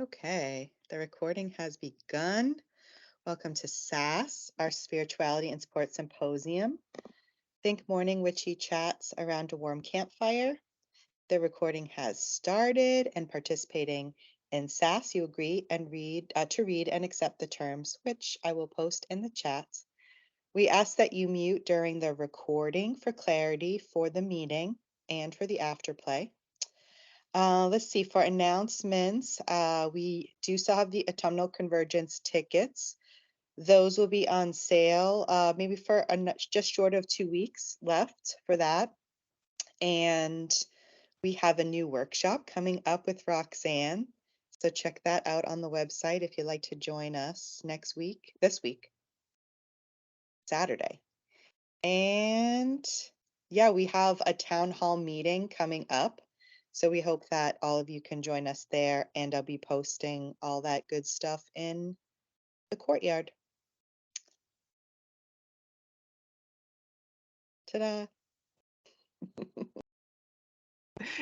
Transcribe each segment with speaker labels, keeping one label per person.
Speaker 1: Okay, the recording has begun. Welcome to SASS, our Spirituality and Sports Symposium. Think morning witchy chats around a warm campfire. The recording has started, and participating in SASS, you agree and read and accept the terms, which I will post in the chats. We ask that you mute during the recording for clarity for the meeting and for the afterplay. Let's see, for announcements, we do still have the Autumnal Convergence tickets. Those will be on sale maybe for just short of 2 weeks left for that. And we have a new workshop coming up with Roxanne. So check that out on the website if you'd like to join us this week, Saturday. And yeah, we have a town hall meeting coming up. So we hope that all of you can join us there, and I'll be posting all that good stuff in the courtyard. Ta-da.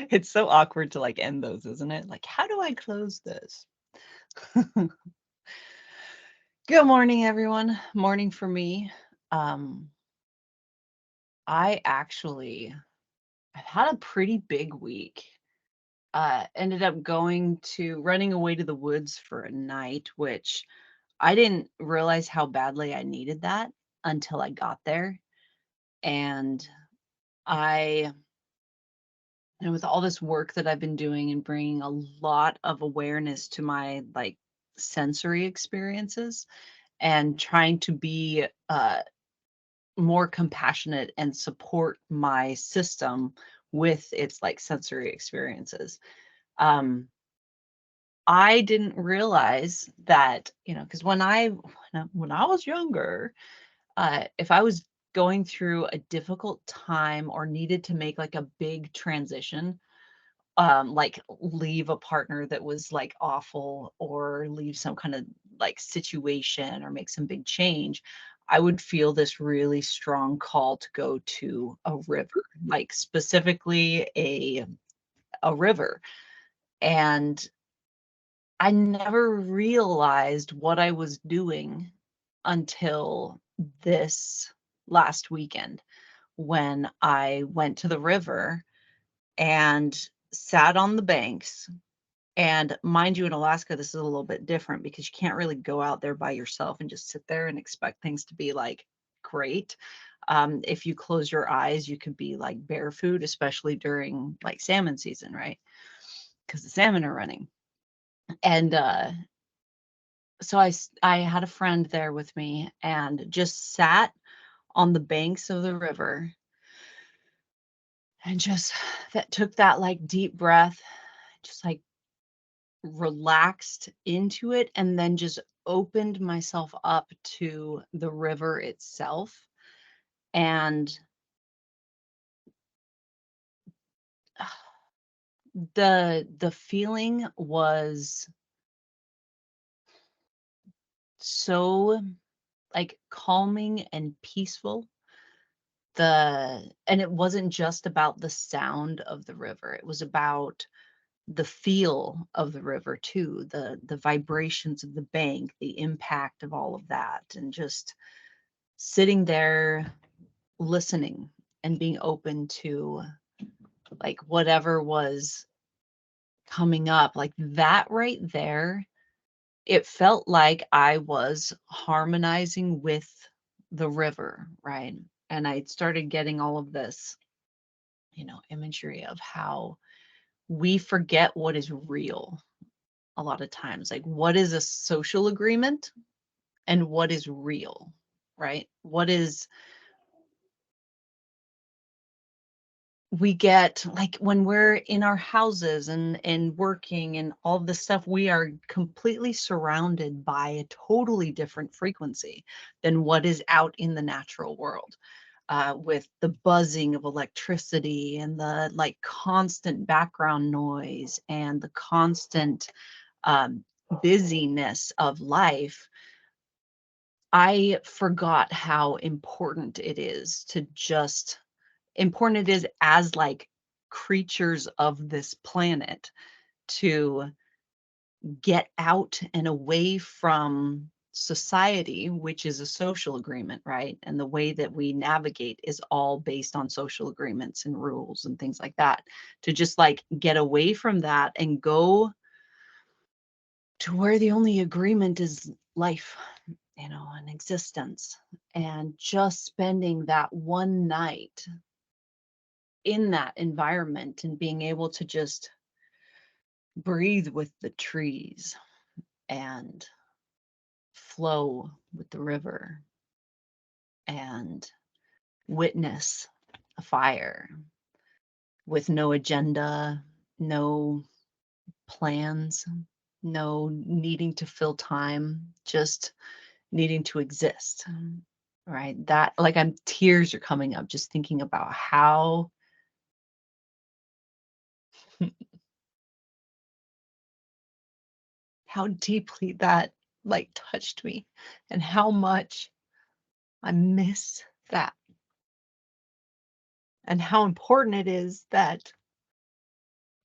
Speaker 2: It's so awkward to like end those, isn't it? Like, how do I close this? Good morning, everyone. Morning for me. I actually I've had a pretty big week. Ended up running away to the woods for a night, which I didn't realize how badly I needed that until I got there. And I and with all this work that I've been doing and bringing a lot of awareness to my like sensory experiences and trying to be more compassionate and support my system with its like sensory experiences. Um, I didn't realize that, because when I was younger, if I was going through a difficult time or needed to make like a big transition, like leave a partner that was like awful or leave some kind of like situation or make some big change, I would feel this really strong call to go to a river, like specifically a river. And I never realized what I was doing until this last weekend when I went to the river and sat on the banks. And mind you, in Alaska, this is a little bit different because you can't really go out there by yourself and just sit there and expect things to be like great. If you close your eyes, you could be like bear food, especially during like salmon season, right? Because the salmon are running. And so I had a friend there with me and just sat on the banks of the river and just that took that like deep breath, just like relaxed into it, and then just opened myself up to the river itself. And the feeling was so like calming and peaceful. And it wasn't just about the sound of the river, it was about the feel of the river too, the vibrations of the bank, the impact of all of that, and just sitting there listening and being open to like whatever was coming up, like that right there. It felt like I was harmonizing with the river, right? And I started getting all of this, imagery of how we forget what is real a lot of times. Like, what is a social agreement and what is real, right? What is we get like when we're in our houses and working and all the stuff, we are completely surrounded by a totally different frequency than what is out in the natural world, with the buzzing of electricity and the like constant background noise and the constant um, busyness of life. I forgot how important it is as like creatures of this planet to get out and away from society, which is a social agreement, right? And the way that we navigate is all based on social agreements and rules and things like that. To just like get away from that and go to where the only agreement is life, and existence. And just spending that one night in that environment and being able to just breathe with the trees and flow with the river and witness a fire with no agenda, no plans, no needing to fill time, just needing to exist. Right? That, like, I'm tears are coming up just thinking about how deeply that like touched me and how much I miss that and how important it is that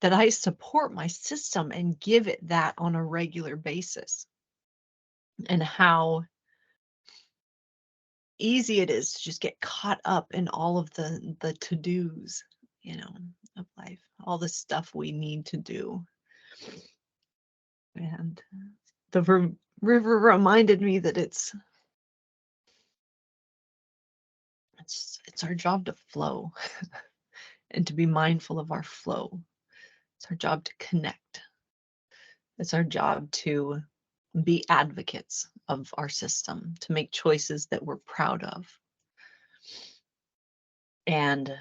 Speaker 2: I support my system and give it that on a regular basis, and how easy it is to just get caught up in all of the to-dos, of life, all the stuff we need to do. And the river reminded me that it's our job to flow and to be mindful of our flow. It's our job to connect. It's our job to be advocates of our system, to make choices that we're proud of. And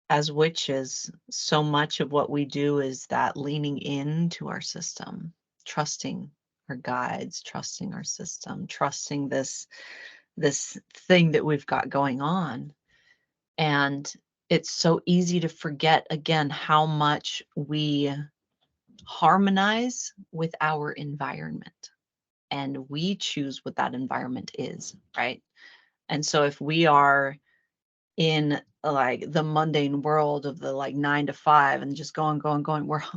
Speaker 2: as witches, so much of what we do is that leaning into our system, trusting our guides, trusting our system, trusting this thing that we've got going on. And it's so easy to forget again how much we harmonize with our environment, and we choose what that environment is, right? And so if we are in like the mundane world of the like 9 to 5 and just going,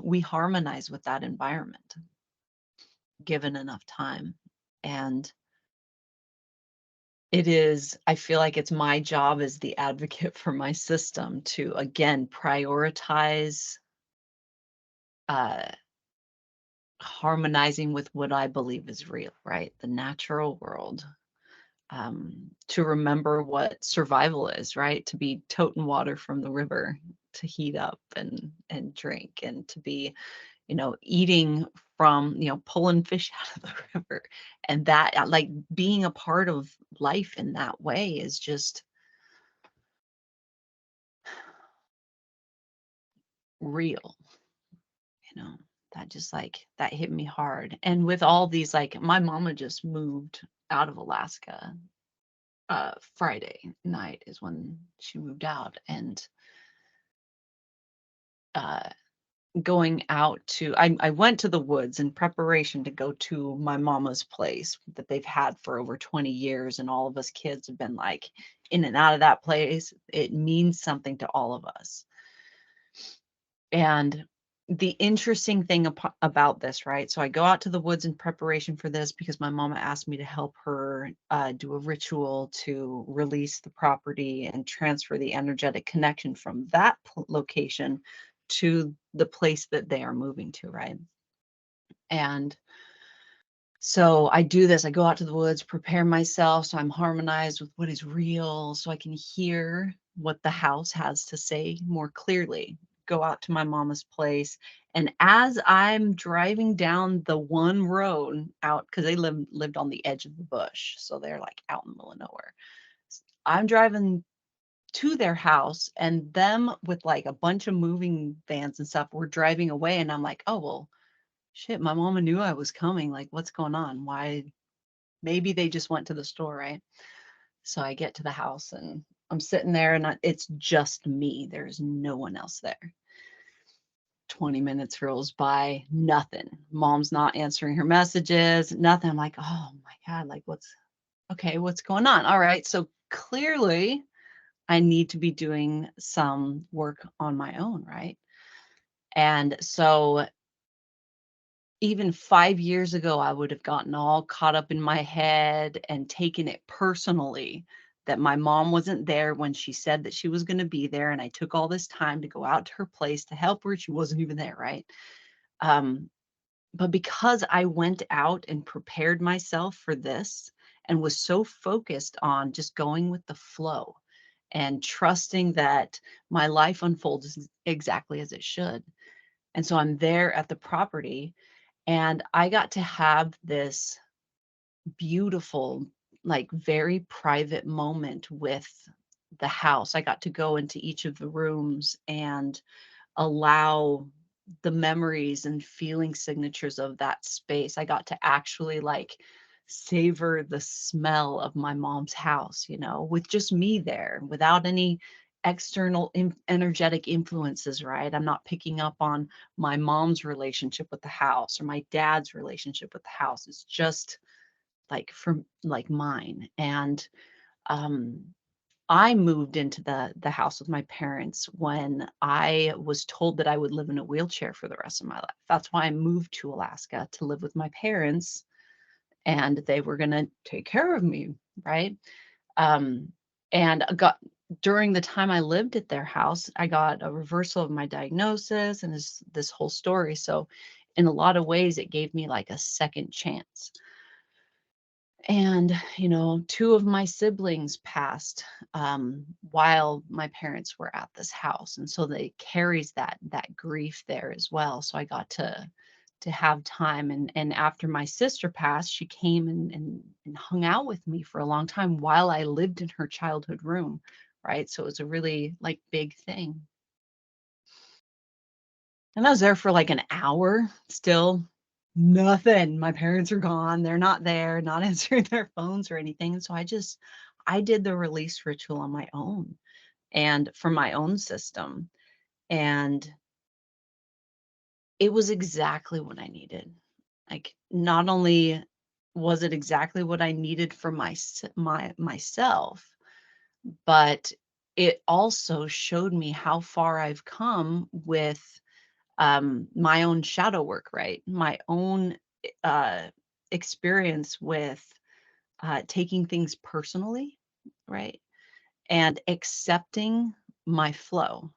Speaker 2: we harmonize with that environment given enough time. And I feel like it's my job as the advocate for my system to again prioritize uh harmonizing with what I believe is real, right? The natural world. To remember what survival is, right? To be toting water from the river to heat up and drink, and to be, eating from, pulling fish out of the river, and that like being a part of life in that way is just real, you know. That just like that hit me hard. And with all these, like my mama just moved out of Alaska. Friday night is when she moved out, and uh going out to I went to the woods in preparation to go to my mama's place that they've had for over 20 years, and all of us kids have been like in and out of that place. It means something to all of us. And the interesting thing about this, right? So I go out to the woods in preparation for this because my mama asked me to help her do a ritual to release the property and transfer the energetic connection from that location to the place that they are moving to, right? And so I do this. I go out to the woods, prepare myself so I'm harmonized with what is real, so I can hear what the house has to say more clearly. Go out to my mama's place. And as I'm driving down the one road out, because they lived on the edge of the bush, so they're like out in the middle of nowhere. I'm driving to their house, and them with like a bunch of moving vans and stuff were driving away. And I'm like, oh, well, shit, my mama knew I was coming. Like, what's going on? Why? Maybe they just went to the store, right? So I get to the house and I'm sitting there, and it's just me. There's no one else there. 20 minutes rolls by, nothing. Mom's not answering her messages, nothing. I'm like, oh my God, like what's going on? All right. So clearly I need to be doing some work on my own, right? And so even 5 years ago, I would have gotten all caught up in my head and taken it personally that my mom wasn't there when she said that she was gonna be there, and I took all this time to go out to her place to help her, she wasn't even there, right? Um, but because I went out and prepared myself for this and was so focused on just going with the flow and trusting that my life unfolds exactly as it should. And so I'm there at the property and I got to have this beautiful, like very private moment with the house. I got to go into each of the rooms and allow the memories and feeling signatures of that space. I got to actually like savor the smell of my mom's house, with just me there without any external energetic influences, right? I'm not picking up on my mom's relationship with the house or my dad's relationship with the house. It's just like from like mine. And um I moved into the house with my parents when I was told that I would live in a wheelchair for the rest of my life. That's why I moved to Alaska to live with my parents, and they were gonna take care of me, right? Um, and I got during the time I lived at their house, I got a reversal of my diagnosis and this whole story. So in a lot of ways, it gave me like a second chance. And, two of my siblings passed while my parents were at this house. And so they carries that grief there as well. So I got to have time. And after my sister passed, she came and hung out with me for a long time while I lived in her childhood room. Right. So it was a really like big thing. And I was there for like an hour, still nothing. My parents are gone. They're not there, not answering their phones or anything. So I did the release ritual on my own and for my own system. And it was exactly what I needed. Like not only was it exactly what I needed for myself, but it also showed me how far I've come with my own shadow work, right? My own uh, experience with taking things personally, right? And accepting my flow.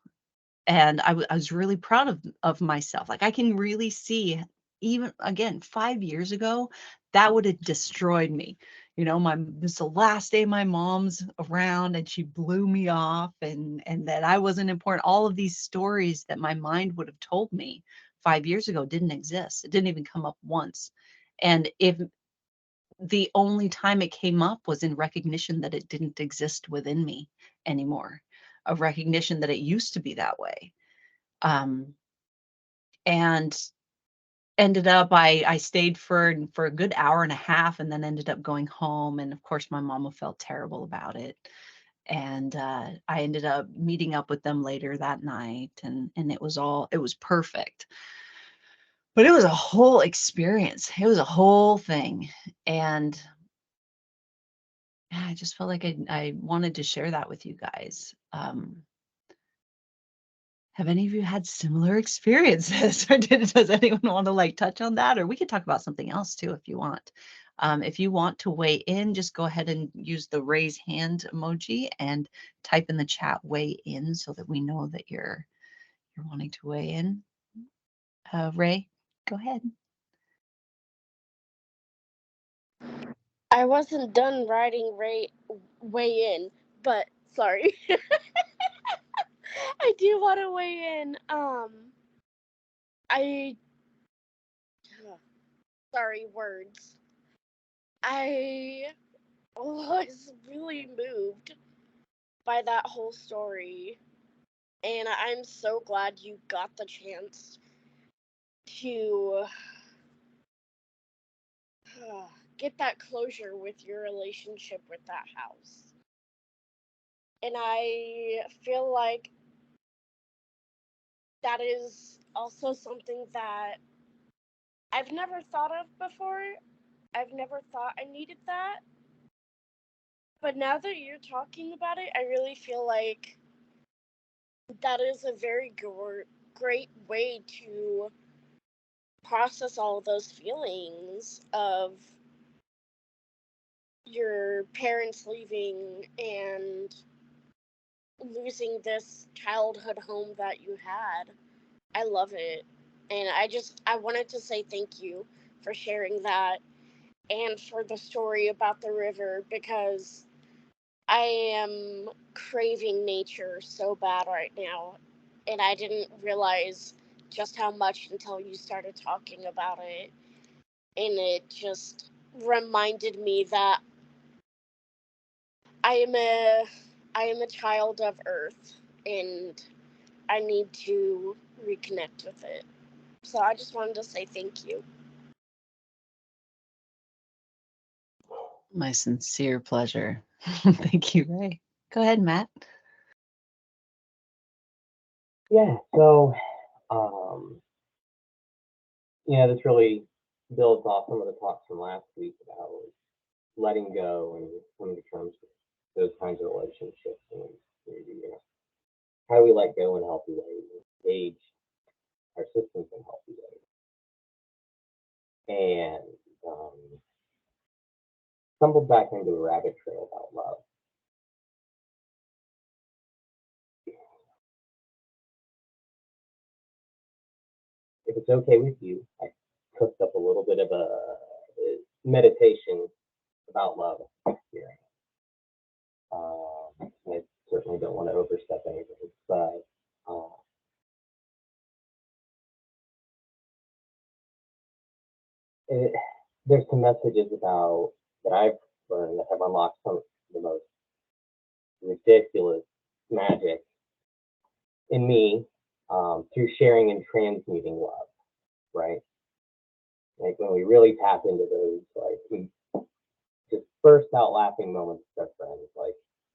Speaker 2: And I was really proud of myself. Like I can really see, even again 5 years ago, that would have destroyed me. My this is the last day my mom's around, and she blew me off, and that I wasn't important. All of these stories that my mind would have told me 5 years ago didn't exist. It didn't even come up once. And if the only time it came up was in recognition that it didn't exist within me anymore, a recognition that it used to be that way. um, and ended up I stayed for a good hour and a half and then ended up going home, and of course my mama felt terrible about it. And I ended up meeting up with them later that night, and it was perfect. But it was a whole experience. It was a whole thing. And yeah, I just felt like I wanted to share that with you guys. Have any of you had similar experiences? Or does anyone want to like touch on that? Or we could talk about something else too if you want. If you want to weigh in, just go ahead and use the raise hand emoji and type in the chat weigh in so that we know that you're wanting to weigh in. Ray, go ahead.
Speaker 3: I wasn't done writing weigh in, but sorry. I do want to weigh in. I sorry words. I was really moved by that whole story, and I'm so glad you got the chance to get that closure with your relationship with that house. And I feel like that is also something that I've never thought of before. I've never thought I needed that. But now that you're talking about it, I really feel like that is a very great way to process all those feelings of your parents leaving and losing this childhood home that you had. I love it. And I wanted to say thank you for sharing that and for the story about the river, because I am craving nature so bad right now. And I didn't realize just how much until you started talking about it. And it just reminded me that I am a I am a child of Earth, and I need to reconnect with it. So I just wanted to say thank you.
Speaker 2: My sincere pleasure. Thank you, Ray. Go ahead, Matt.
Speaker 4: Yeah, so um, this really builds off some of the talks from last week about letting go and coming to terms with those kinds of relationships, and how do we let go in healthy ways, engage our systems in healthy ways, and stumbled back into a rabbit trail about love. If it's okay with you, I cooked up a little bit of a meditation about love here. I certainly don't want to overstep anything, but there's some messages about that I've learned that have unlocked some of the most ridiculous magic in me, through sharing and transmuting love, right? Like when we really tap into those, like we just burst out laughing moments with our friends. Like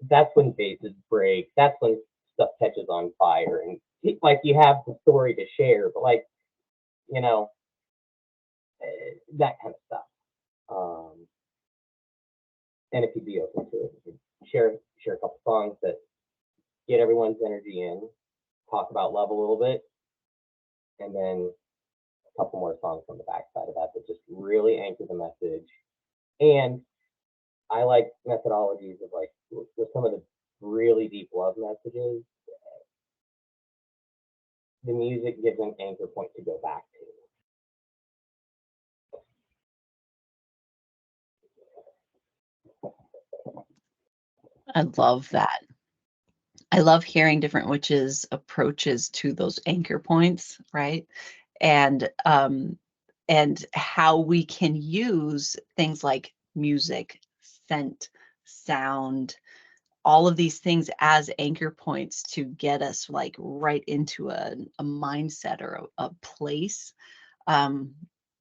Speaker 4: that's when faces break. That's when stuff catches on fire, and like you have the story to share, but like you know that kind of stuff. Um, and if you'd be open to it, you could share a couple songs that get everyone's energy in, talk about love a little bit, and then a couple more songs on the backside of that that just really anchor the message. And I like methodologies of like with some of the really deep love messages, the music gives an anchor point to go back
Speaker 2: I love that. I love hearing different witches' approaches to those anchor points, right? And how we can use things like music, scent, sound, all of these things as anchor points to get us like right into a mindset or a place. Um,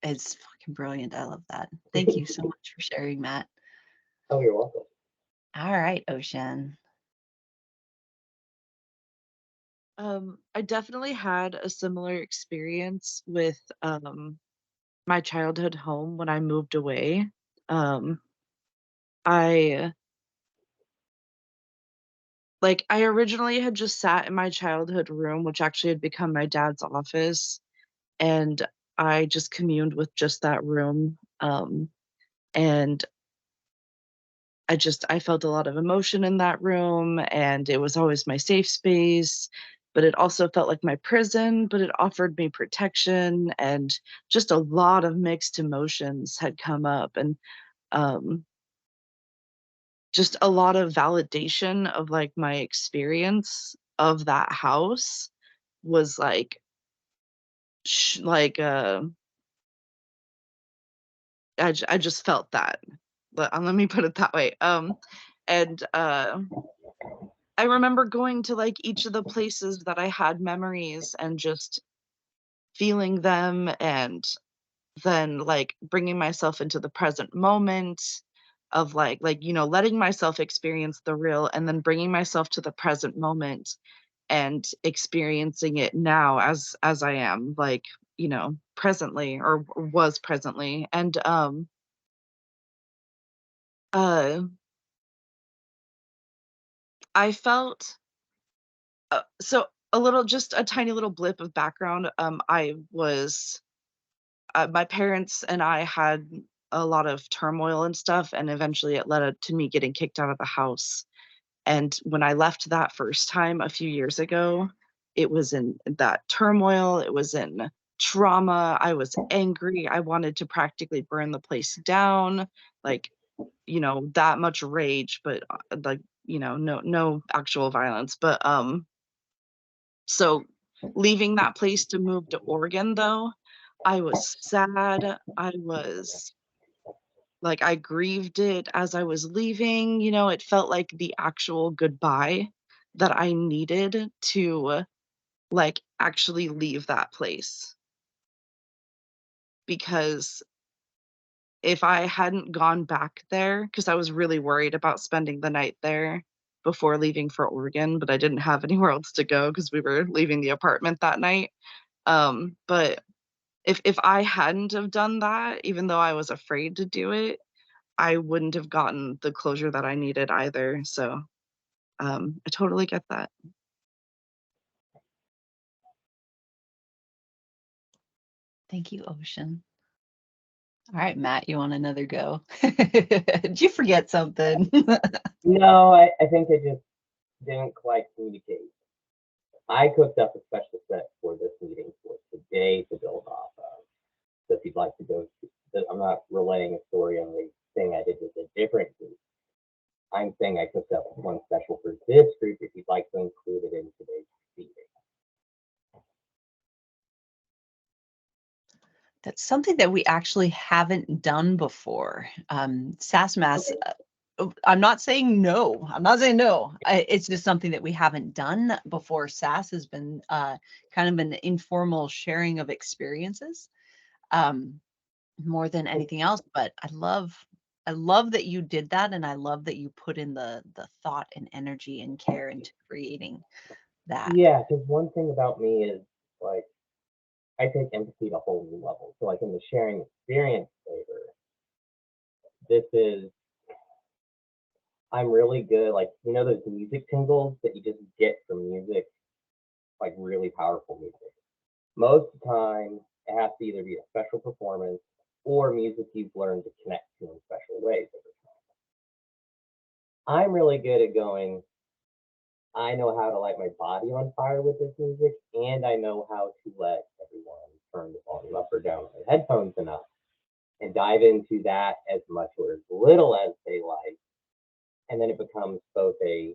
Speaker 2: it's fucking brilliant. I love that. Thank
Speaker 4: to.
Speaker 2: you so much for sharing, Matt.
Speaker 4: Oh, you're welcome.
Speaker 2: All right, Ocean.
Speaker 5: I definitely had a similar experience with my childhood home when I moved away. Um, I I originally had just sat in my childhood room, which actually had become my dad's office, and I just communed with just that room. And I felt a lot of emotion in that room, and it was always my safe space, but it also felt like my prison, but it offered me protection, and just a lot of mixed emotions had come up, and um, just a lot of validation of like my experience of that house was like sh- like I just felt that. Let me put it that way. And I remember going to, like, each of the places that I had memories and just feeling them, and then, like, bringing myself into the present moment of, letting myself experience the real and then bringing myself to the present moment and experiencing it now as I am, presently, or was presently, and, uh, I felt so a little just a tiny little blip of background. I was my parents and I had a lot of turmoil and stuff, and eventually it led to me getting kicked out of the house. And when I left that first time a few years ago, it was in that turmoil, it was in trauma, I was angry, I wanted to practically burn the place down, like, that much rage, but, like, no actual violence, but, so leaving that place to move to Oregon, though, I was sad, I grieved it as I was leaving, it felt like the actual goodbye that I needed to, actually leave that place. Because if I hadn't gone back there, because I was really worried about spending the night there before leaving for Oregon, but I didn't have anywhere else to go because we were leaving the apartment that night. But if I hadn't have done that, even though I was afraid to do it, I wouldn't have gotten the closure that I needed either. So, I totally get that.
Speaker 2: Thank you, Ocean. All right, Matt, you want another go? Did you forget something?
Speaker 4: No, I think I just didn't quite communicate. I cooked up a special set for this meeting for today to build off of. So if you'd like to go, I'm not relaying a story on the thing I did with a different group. I'm saying I cooked up one special for this group if you'd like to include it in today's meeting.
Speaker 2: That's something that we actually haven't done before. SASS Mass,
Speaker 4: Okay.
Speaker 2: I'm not saying no. I'm not saying no. It's just something that we haven't done before. SASS has been kind of an informal sharing of experiences more than anything else. But I love that you did that, and I love that you put in the thought and energy and care into creating that.
Speaker 4: Yeah, because one thing about me is like I take empathy to a whole new level. So like in the sharing experience flavor, this is I'm really good. Like those music tingles that you just get from music, like really powerful music. Most of the time, it has to either be a special performance or music you've learned to connect to in special ways over time. I'm really good at going. I know how to light my body on fire with this music, and I know how to let everyone turn the volume up or down on their headphones enough and dive into that as much or as little as they like. And then it becomes both a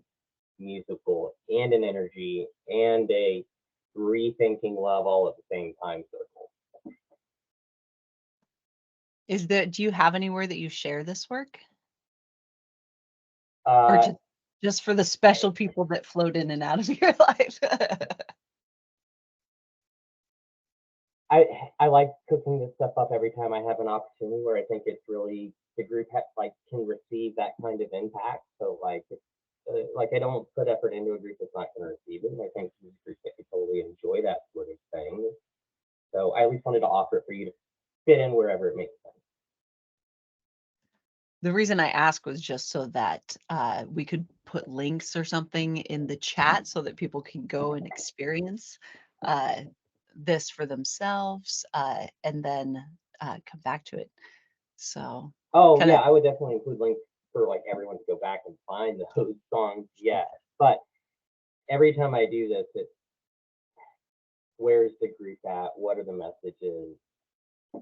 Speaker 4: musical and an energy and a rethinking love all at the same time circle.
Speaker 2: Do you have anywhere that you share this work? Or
Speaker 4: Uh,
Speaker 2: just for the special people that float in and out of your life?
Speaker 4: I like cooking this stuff up every time I have an opportunity where I think it's really the group can receive that kind of impact. So like I don't put effort into a group that's not going to receive it. And I think there's groups that can totally enjoy that sort of thing. So I at least wanted to offer it for you to fit in wherever it makes sense.
Speaker 2: The reason I asked was just so that we could put links or something in the chat so that people can go and experience uh, this for themselves and then come back to it. So
Speaker 4: Oh
Speaker 2: kind
Speaker 4: yeah,
Speaker 2: of
Speaker 4: I would definitely include links for like everyone to go back and find those songs. Yes, but every time I do this, it's where's the group at? What are the messages?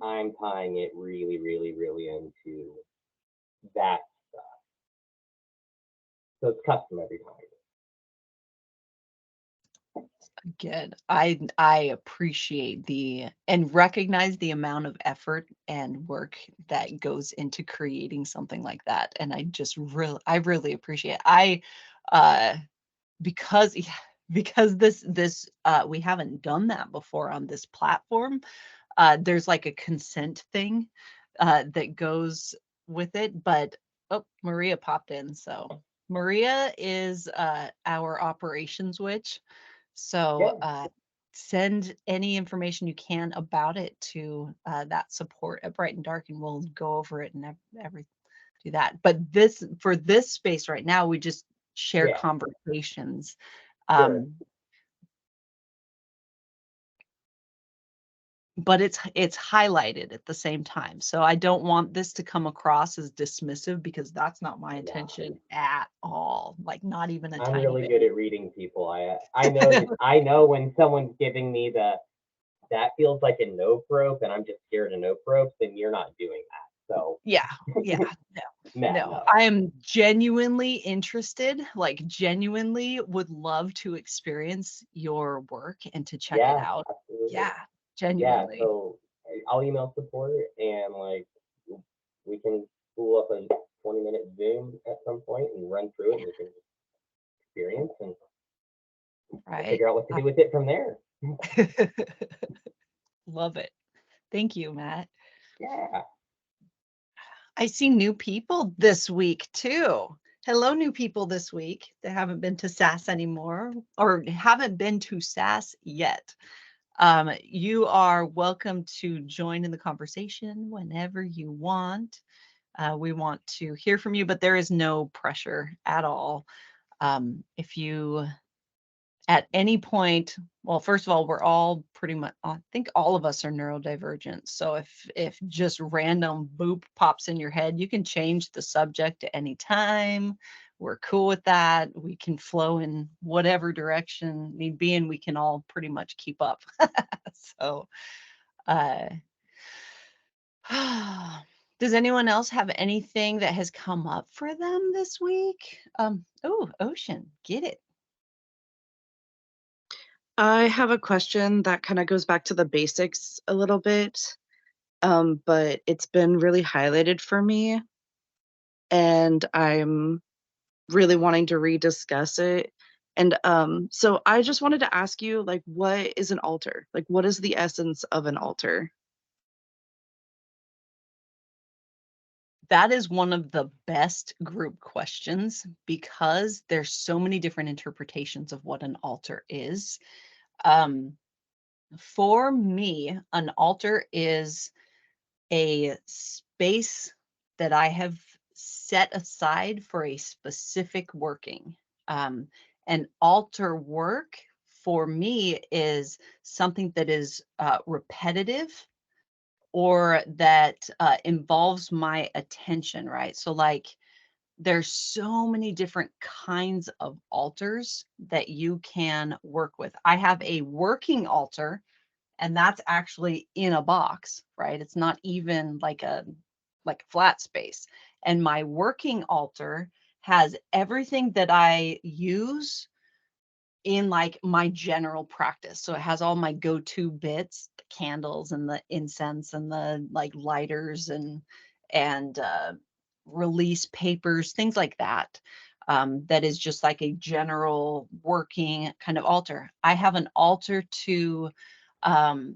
Speaker 4: I'm tying it really, really, really into that stuff. So it's custom every time.
Speaker 2: good. I appreciate and recognize the amount of effort and work that goes into creating something like that. And I really appreciate it. Uh because yeah, because this we haven't done that before on this platform. There's like a consent thing that goes with it, but oh, Maria popped in. So Maria is our operations witch. So
Speaker 4: Yeah.
Speaker 2: send any information you can about it to that support at Bright and Dark, and we'll go over it and everything. Do that. But for this space right now, we just share
Speaker 4: Yeah.
Speaker 2: conversations.
Speaker 4: Sure.
Speaker 2: Um, but it's highlighted at the same time. So I don't want this to come across as dismissive, because that's not my intention at all. Like, not even a
Speaker 4: I'm
Speaker 2: tiny
Speaker 4: really
Speaker 2: bit.
Speaker 4: good at reading people. I know when someone's giving me that feels like a nope rope, and I'm just scared of nope ropes, and you're not doing that. So
Speaker 2: Yeah, yeah. No,
Speaker 4: no.
Speaker 2: I am genuinely interested, like genuinely would love to experience your work and to check it
Speaker 4: Yeah,
Speaker 2: out.
Speaker 4: absolutely.
Speaker 2: Yeah,
Speaker 4: Yeah,
Speaker 2: genuinely.
Speaker 4: so I'll email support and like we can pull up a 20-minute Zoom at some point and run through it, and we can experience and
Speaker 2: Right.
Speaker 4: figure out what to do with it from there.
Speaker 2: Love it. Thank you, Matt.
Speaker 4: Yeah.
Speaker 2: I see new people this week too. Hello, new people this week that haven't been to SASS anymore or haven't been to SASS yet. You are welcome to join in the conversation whenever you want. We want to hear from you, but there is no pressure at all. If you at any point, well, first of all, we're all pretty much, I think all of us are neurodivergent. So if just random boop pops in your head, you can change the subject at any time. We're cool with that. We can flow in whatever direction need be, and we can all pretty much keep up. So, uh, does anyone else have anything that has come up for them this week? Oh, Ocean, get it.
Speaker 5: I have a question that kind of goes back to the basics a little bit, but it's been really highlighted for me, and I'm really wanting to rediscuss it. And so I just wanted to ask you, like, what is an altar? Like, what is the essence of an altar?
Speaker 2: That is one of the best group questions, because there's so many different interpretations of what an altar is. For me, an altar is a space that I have set aside for a specific working. An altar work for me is something that is repetitive, or that involves my attention, right? So, like, there's so many different kinds of altars that you can work with. I have a working altar, and that's actually in a box, right? It's not even like a flat space. And my working altar has everything that I use in like my general practice. So it has all my go-to bits, the candles and the incense and the like lighters and release papers, things like that. That is just like a general working kind of altar. I have an altar to um,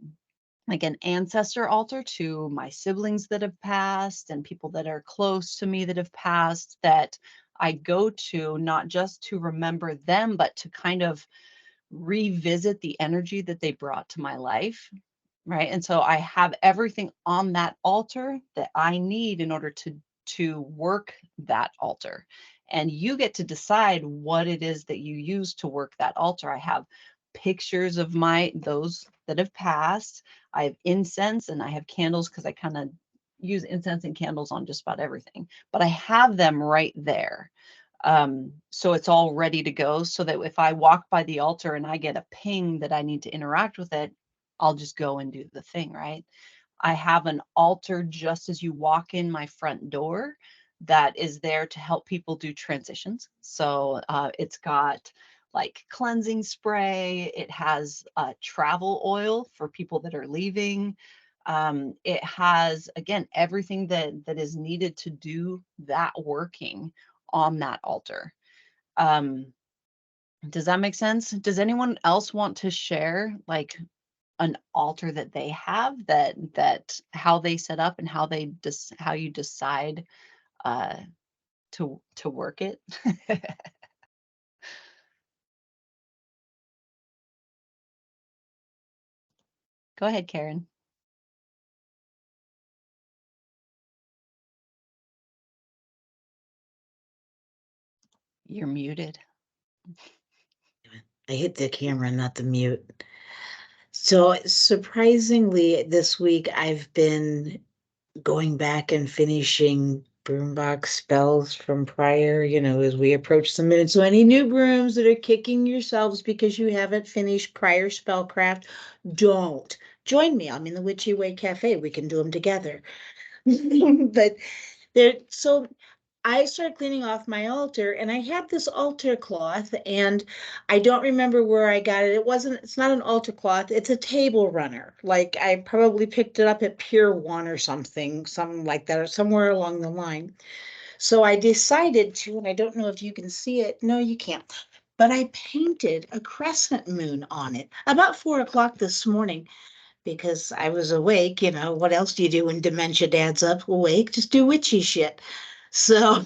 Speaker 2: like an ancestor altar to my siblings that have passed and people that are close to me that have passed, that I go to not just to remember them, but to kind of revisit the energy that they brought to my life. Right. And so I have everything on that altar that I need in order to work that altar. And you get to decide what it is that you use to work that altar. I have pictures of those that have passed. I have incense and I have candles, because I kind of use incense and candles on just about everything. But I have them right there. So it's all ready to go, so that if I walk by the altar and I get a ping that I need to interact with it, I'll just go and do the thing, right? I have an altar just as you walk in my front door that is there to help people do transitions. So it's got like cleansing spray. It has travel oil for people that are leaving. It has, again, everything that is needed to do that working on that altar. Um, does that make sense? Does anyone else want to share like an altar that they have, that how they set up and how you decide uh to work it? Go ahead, Karen. You're muted.
Speaker 6: I hit the camera, not the mute. So surprisingly, this week I've been going back and finishing broombox spells from prior, as we approach the minute. So any new brooms that are kicking yourselves because you haven't finished prior spellcraft, don't. Join me. I'm in the Witchy Way Cafe. We can do them together. But so I started cleaning off my altar and I had this altar cloth and I don't remember where I got it. It's not an altar cloth, it's a table runner. Like I probably picked it up at Pier 1 or something like that, or somewhere along the line. So I decided to, and I don't know if you can see it. No, you can't. But I painted a crescent moon on it about 4 o'clock this morning because I was awake. What else do you do when dementia adds up? Awake, just do witchy shit. So,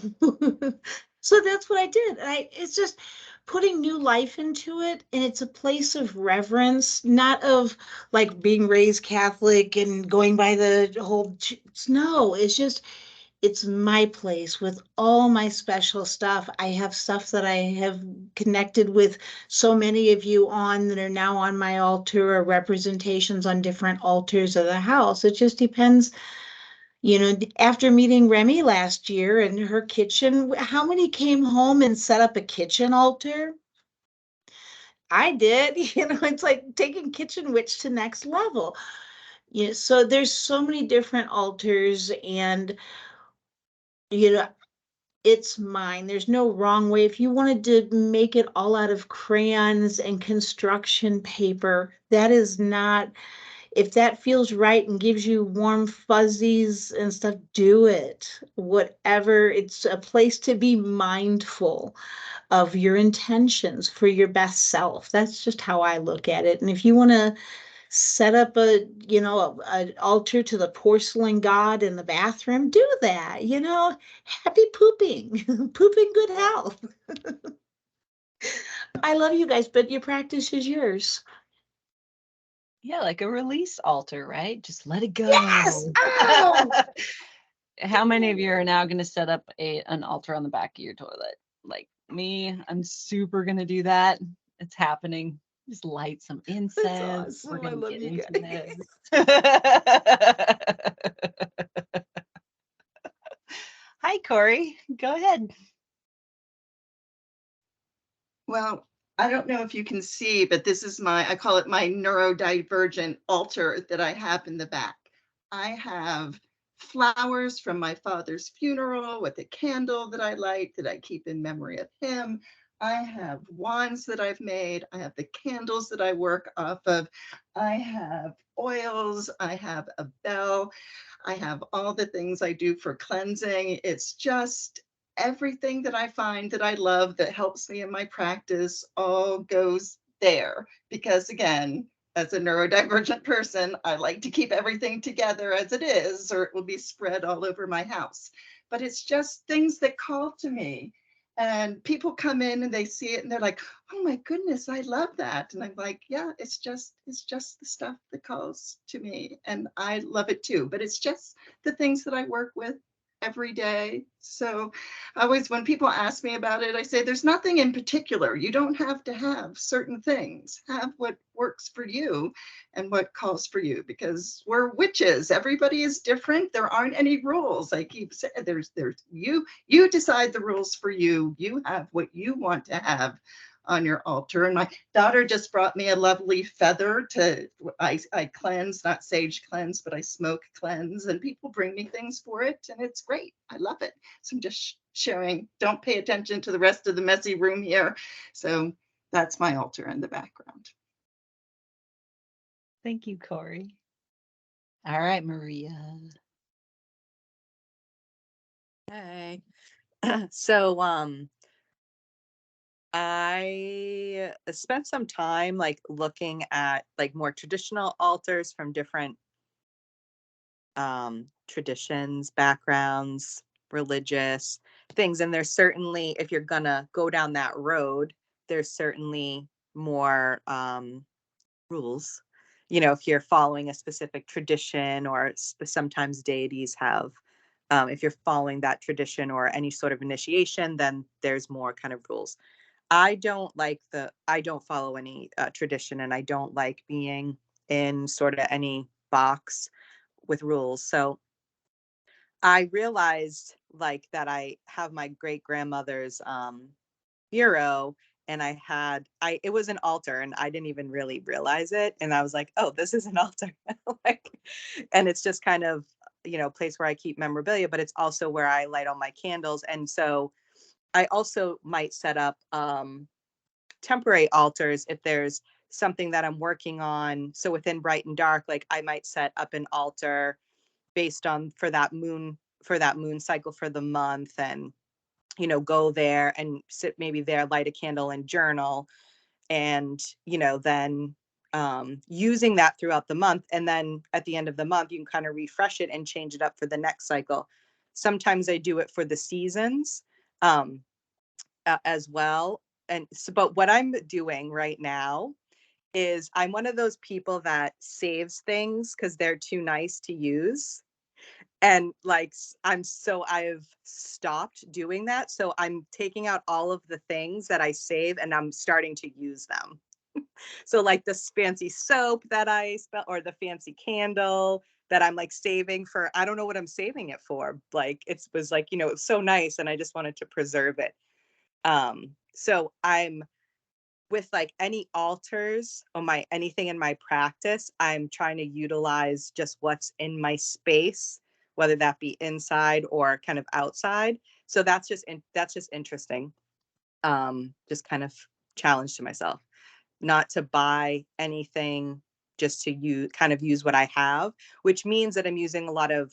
Speaker 6: so that's what I did. It's just putting new life into it, and it's a place of reverence, not of like being raised Catholic and going by the whole. No, it's my place with all my special stuff. I have stuff that I have connected with so many of you on that are now on my altar or representations on different altars of the house. It just depends. After meeting Remy last year and her kitchen, how many came home and set up a kitchen altar? I did. It's like taking Kitchen Witch to next level. So there's so many different altars and you know it's mine. There's no wrong way. If you wanted to make it all out of crayons and construction paper, that is not, if that feels right and gives you warm fuzzies and stuff, do it. Whatever, it's a place to be mindful of your intentions for your best self. That's just how I look at it. And if you want to set up an altar to the porcelain god in the bathroom, do that. Happy pooping, pooping good health. I love you guys, but your practice is yours.
Speaker 2: Yeah, like a release altar, right? Just let it go.
Speaker 6: Yes. Oh.
Speaker 2: How many of you are now going to set up an altar on the back of your toilet? Like me, I'm super going to do that. It's happening. Just light some incense.
Speaker 6: Awesome.
Speaker 2: We're
Speaker 6: I
Speaker 2: going to
Speaker 6: love
Speaker 2: get
Speaker 6: you
Speaker 2: into
Speaker 6: guys.
Speaker 2: this. Hi, Corey. Go ahead.
Speaker 7: Well, I don't know if you can see, but this is I call it my neurodivergent altar that I have in the back. I have flowers from my father's funeral with a candle that I light that I keep in memory of him. I have wands that I've made. I have the candles that I work off of. I have oils. I have a bell. I have all the things I do for cleansing. It's just everything that I find that I love that helps me in my practice all goes there. Because again, as a neurodivergent person, I like to keep everything together as it is, or it will be spread all over my house. But it's just things that call to me. And people come in and they see it and they're like, oh my goodness, I love that. And I'm like, yeah, it's just the stuff that calls to me. And I love it too. But it's just the things that I work with every day. So always when people ask me about it, I say there's nothing in particular. You don't have to have certain things. Have what works for you and what calls for you, because we're witches. Everybody is different. There aren't any rules. I keep saying there's you decide the rules for you. You have what you want to have on your altar. And my daughter just brought me a lovely feather to, I cleanse, not sage cleanse, but I smoke cleanse, and people bring me things for it, and it's great. I love it. So I'm just sharing. Don't pay attention to the rest of the messy room here. So that's my altar in the background.
Speaker 2: Thank you, Corey. All right, Maria.
Speaker 8: Hey. So I spent some time like looking at like more traditional altars from different traditions, backgrounds, religious things. And there's certainly, if you're gonna go down that road, there's certainly more rules. If you're following a specific tradition, or sometimes deities have, if you're following that tradition or any sort of initiation, then there's more kind of rules. I don't follow any tradition, and I don't like being in sort of any box with rules. So I realized like that I have my great grandmother's bureau, and it was an altar and I didn't even really realize it. And I was like, oh, this is an altar. Like, and it's just kind of, a place where I keep memorabilia, but it's also where I light all my candles. And so I also might set up temporary altars if there's something that I'm working on. So within Bright and Dark, like I might set up an altar based on for that moon cycle for the month, and go there and sit maybe there, light a candle and journal, and then using that throughout the month. And then at the end of the month, you can kind of refresh it and change it up for the next cycle. Sometimes I do it for the seasons as well. And so, but what I'm doing right now is I'm one of those people that saves things because they're too nice to use. And like I've stopped doing that. So I'm taking out all of the things that I save and I'm starting to use them. So like this fancy soap that I spent, or the fancy candle that I'm like saving for, I don't know what I'm saving it for. Like it was like, it's so nice and I just wanted to preserve it. So I'm with like any altars or anything in my practice, I'm trying to utilize just what's in my space, whether that be inside or kind of outside. So that's just interesting. Just kind of challenge to myself not to buy anything, just to use what I have, which means that I'm using a lot of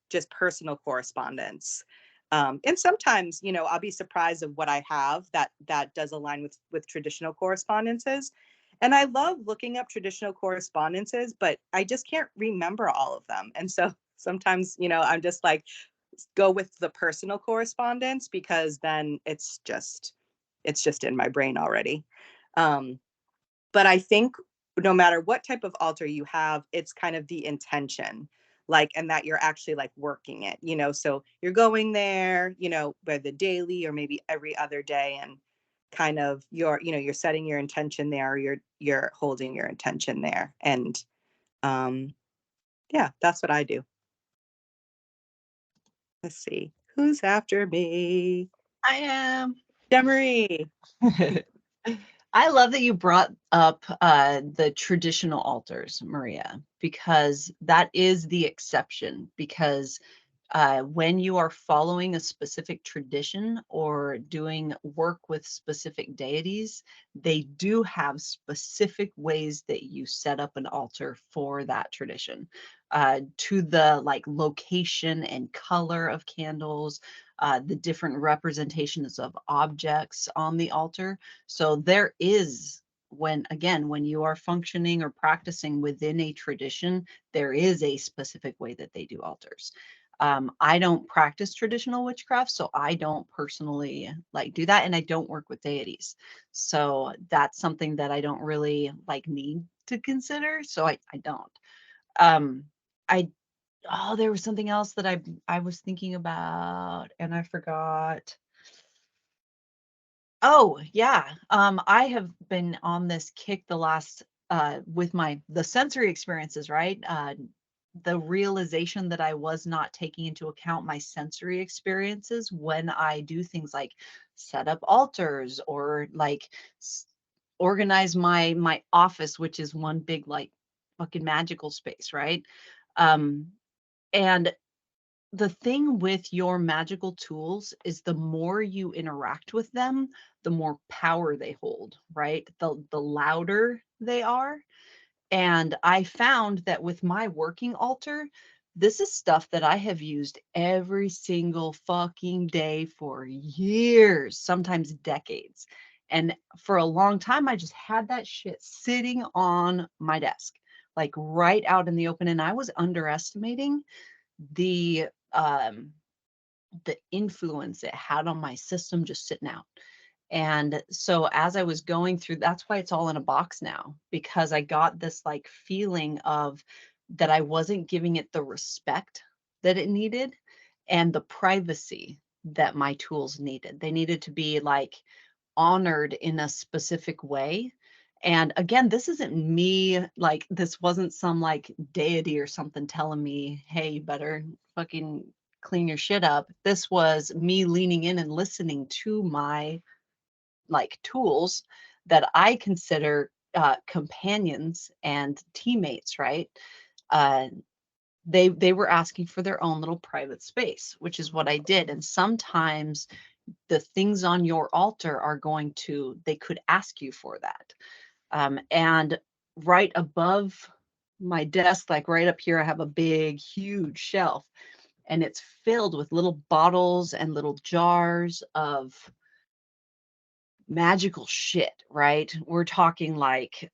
Speaker 8: just personal correspondence. And sometimes, I'll be surprised of what I have that does align with traditional correspondences. And I love looking up traditional correspondences, but I just can't remember all of them. And so sometimes, I'm just like, go with the personal correspondence because then it's just in my brain already. But I think no matter what type of altar you have, it's kind of the intention, like, and that you're actually like working it, so you're going there, by the daily or maybe every other day, and kind of you're setting your intention there, or you're holding your intention there. And yeah, that's what I do. Let's see, who's after me?
Speaker 2: I am.
Speaker 8: Demery.
Speaker 2: I love that you brought up the traditional altars, Maria, because that is the exception. Because when you are following a specific tradition or doing work with specific deities, they do have specific ways that you set up an altar for that tradition, to the like location and color of candles, the different representations of objects on the altar. So there is, when you are functioning or practicing within a tradition, there is a specific way that they do altars. I don't practice traditional witchcraft, so I don't personally like do that, and I don't work with deities. So that's something that I don't really like need to consider. So I don't. Um, I there was something else that I was thinking about and I forgot. Oh, yeah. I have been on this kick the last with the sensory experiences, right? The realization that I was not taking into account my sensory experiences when I do things like set up altars or like organize my office, which is one big like fucking magical space, right? Um, and the thing with your magical tools is the more you interact with them, the more power they hold, right? The louder they are. And I found that with my working altar, this is stuff that I have used every single fucking day for years, sometimes decades. And for a long time, I just had that shit sitting on my desk, like right out in the open. And I was underestimating the um the influence it had on my system just sitting out. And so as I was going through, that's why it's all in a box now, because I got this like feeling of that I wasn't giving it the respect that it needed and the privacy that my tools needed. They needed to be like honored in a specific way. And again, this isn't me, like, this wasn't some like deity or something telling me, hey, you better fucking clean your shit up. This was me leaning in and listening to my like tools that I consider companions and teammates, right? Uh, they were asking for their own little private space, which is what I did. And sometimes the things on your altar are going to, they could ask you for that. And right above my desk, like right up here, I have a big, huge shelf, and it's filled with little bottles and little jars of magical shit, right? We're talking like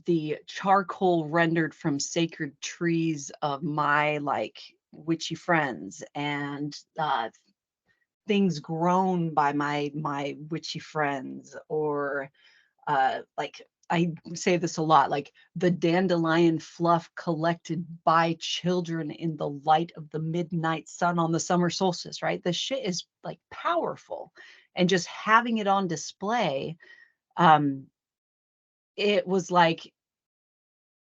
Speaker 2: the charcoal rendered from sacred trees of my like witchy friends, and things grown by my witchy friends, or like I say this a lot, like the dandelion fluff collected by children in the light of the midnight sun on the summer solstice, right? The shit is like powerful. And just having it on display, um, it was like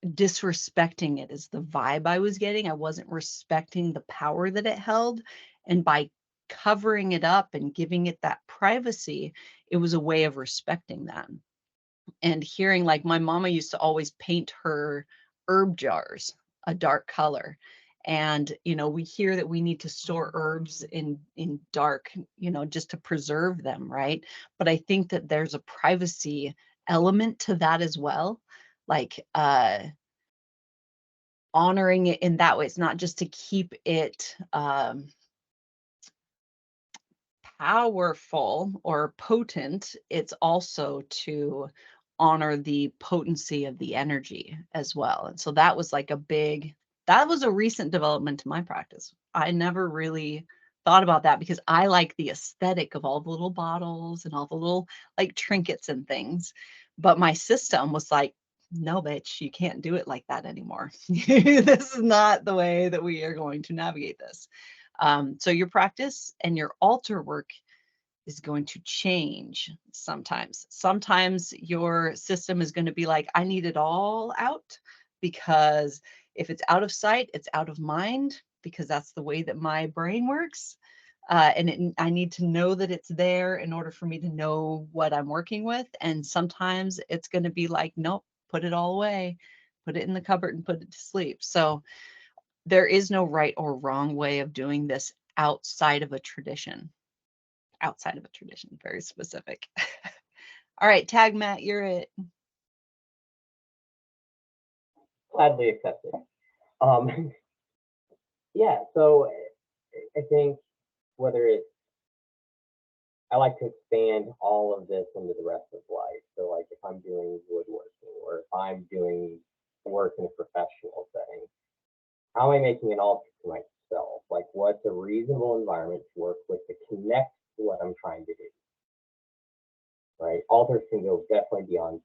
Speaker 2: disrespecting it is the vibe I was getting. I wasn't respecting the power that it held. And by covering it up and giving it that privacy, it was a way of respecting that. And hearing, like, my mama used to always paint her herb jars a dark color. And we hear that we need to store herbs in dark, just to preserve them, right? But I think that there's a privacy element to that as well, like honoring it in that way. It's not just to keep it powerful or potent, it's also to honor the potency of the energy as well. And so that was like that was a recent development to my practice. I never really thought about that because I like the aesthetic of all the little bottles and all the little like trinkets and things. But my system was like, no, bitch, you can't do it like that anymore. This is not the way that we are going to navigate this. So your practice and your altar work is going to change sometimes. Sometimes your system is going to be like, I need it all out, because if it's out of sight, it's out of mind, because that's the way that my brain works. I need to know that it's there in order for me to know what I'm working with. And sometimes it's going to be like, nope, put it all away, put it in the cupboard and put it to sleep. So there is no right or wrong way of doing this outside of a tradition. Outside of a tradition, very specific. All right, tag Matt, you're it.
Speaker 4: Gladly accepted. Yeah, so I think whether it's, I like to expand all of this into the rest of life. So, like, if I'm doing woodworking or if I'm doing work in a professional setting, how am I making an altar to myself? Like, what's a reasonable environment to work with to connect to what I'm trying to do? Right? Altars can go definitely beyond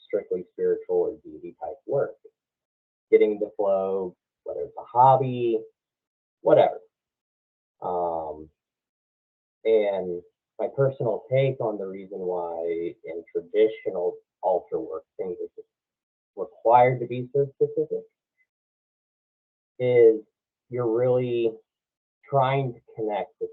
Speaker 4: strictly spiritual or deity type work. Getting the flow, whether it's a hobby, whatever. And my personal take on the reason why in traditional altar work things are just required to be so specific is you're really trying to connect with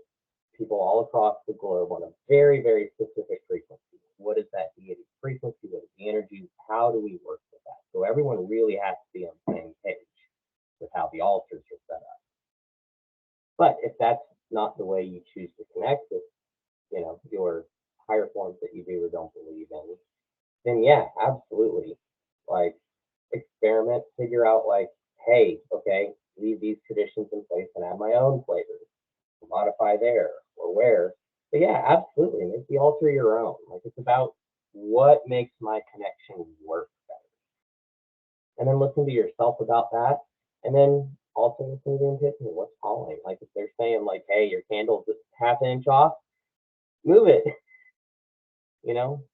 Speaker 4: people all across the globe on a very, very specific frequency. What is that deity frequency? What is the energy? How do we work with that? So everyone really has to be on the same page with how the altars are set up. But if that's not the way you choose to connect with, your higher forms that you do or don't believe in, then yeah, absolutely. Like, experiment, figure out like, hey, okay, leave these traditions in place and add my own flavors, modify there or where. But yeah, absolutely, make the altar your own. Like, it's about what makes my connection work better. And then listen to yourself about that. And then also listen to the epiphany. What's calling? Like, if they're saying like, hey, your candle's just half an inch off, move it. you know?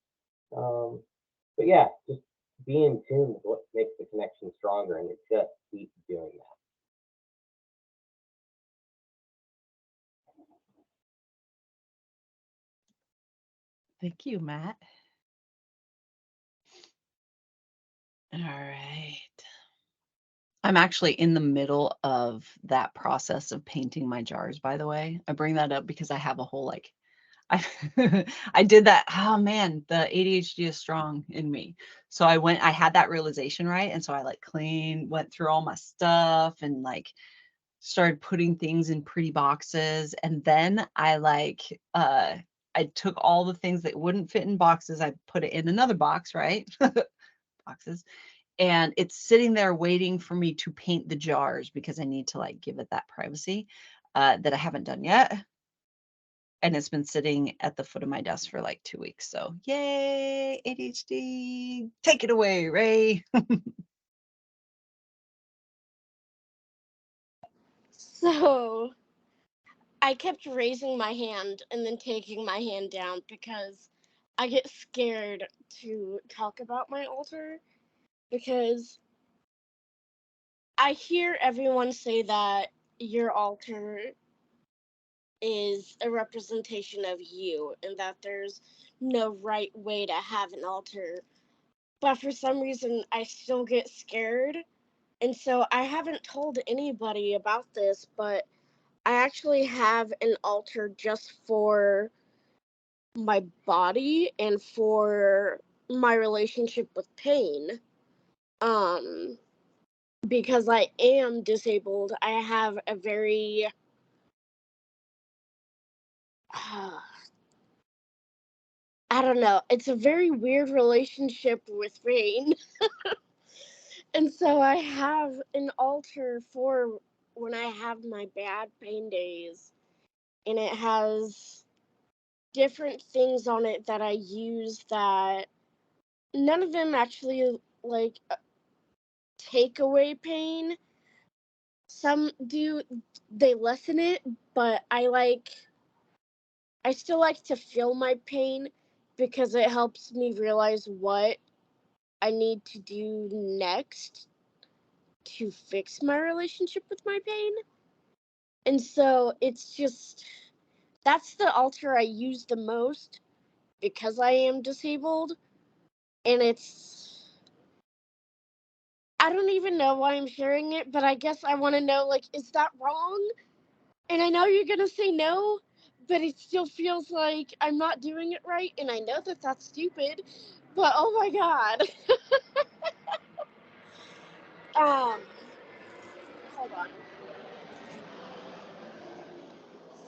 Speaker 4: But yeah, just be in tune with what makes the connection stronger, and just keep doing that.
Speaker 2: Thank you, Matt. All right. I'm actually in the middle of that process of painting my jars, by the way. I bring that up because I have a whole like I I did that. Oh man, the ADHD is strong in me. So I had that realization, right? And so I like went through all my stuff and like started putting things in pretty boxes. And then I took all the things that wouldn't fit in boxes, I put it in another box, right? Boxes. And it's sitting there waiting for me to paint the jars because I need to like give it that privacy that I haven't done yet. And it's been sitting at the foot of my desk for like 2 weeks. So yay, ADHD, take it away, Ray.
Speaker 3: So I kept raising my hand and then taking my hand down because I get scared to talk about my altar because I hear everyone say that your altar is a representation of you and that there's no right way to have an altar. But for some reason, I still get scared. And so I haven't told anybody about this, but I actually have an altar just for my body and for my relationship with pain. Um, because I am disabled, I have a very I don't know, it's a very weird relationship with pain. And so I have an altar for when I have my bad pain days, and it has different things on it that I use that none of them actually like take away pain. Some do, they lessen it, but I still like to feel my pain because it helps me realize what I need to do next to fix my relationship with my pain. And so it's just, that's the altar I use the most because I am disabled. And I don't even know why I'm sharing it, but I guess I want to know, like, is that wrong? And I know you're going to say no, but it still feels like I'm not doing it right. And I know that that's stupid, but oh my God. um, Hold on.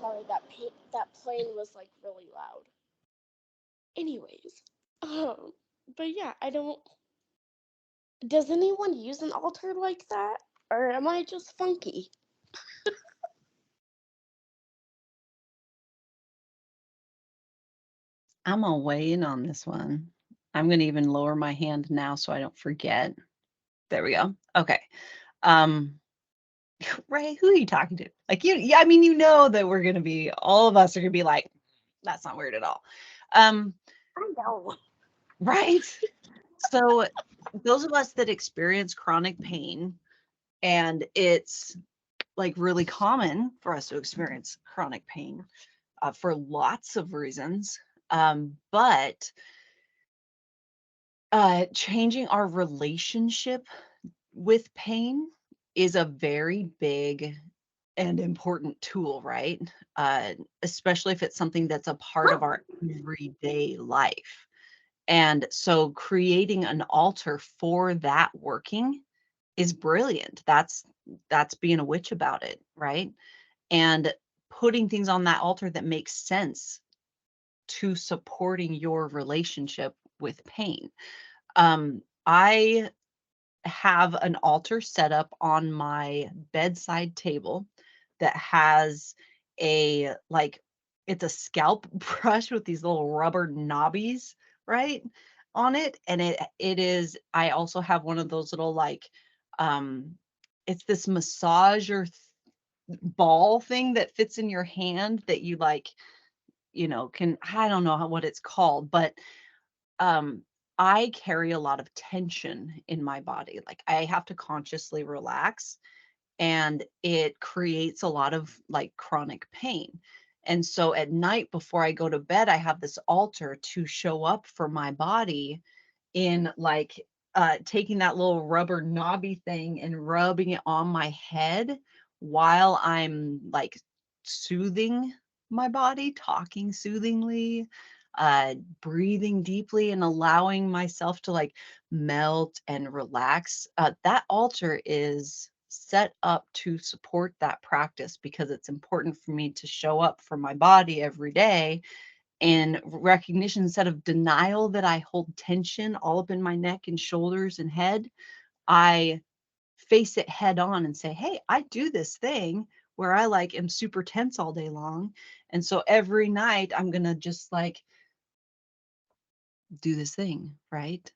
Speaker 3: Sorry, that plane was like really loud. Anyways, but yeah, I don't. Does anyone use an altar like that, or am I just funky?
Speaker 2: I'm gonna weigh in on this one. I'm gonna even lower my hand now so I don't forget. There we go. Okay. Um, Ray, who are you talking to? Like yeah, I mean, you know that we're gonna be, all of us are gonna be like, that's not weird at all.
Speaker 3: I know.
Speaker 2: Right. So those of us that experience chronic pain, and it's like really common for us to experience chronic pain for lots of reasons. But changing our relationship with pain is a very big and important tool, right? Especially if it's something that's a part of our everyday life. And so creating an altar for that working is brilliant. That's being a witch about it, right? And putting things on that altar that makes sense to supporting your relationship with pain. I have an altar set up on my bedside table that has a like, it's a scalp brush with these little rubber knobbies, right, on it. And it is, I also have one of those little like, um it's this massager ball thing that fits in your hand that you like, can, I don't know what it's called, but um I carry a lot of tension in my body. Like I have to consciously relax, and it creates a lot of like chronic pain. And so at night before I go to bed, I have this altar to show up for my body in like taking that little rubber knobby thing and rubbing it on my head while I'm like soothing my body, talking soothingly, breathing deeply and allowing myself to like melt and relax. That altar is set up to support that practice because it's important for me to show up for my body every day, and recognition instead of denial that I hold tension all up in my neck and shoulders and head. I face it head on and say, hey, I do this thing where I like am super tense all day long. And so every night I'm going to just like do this thing, right?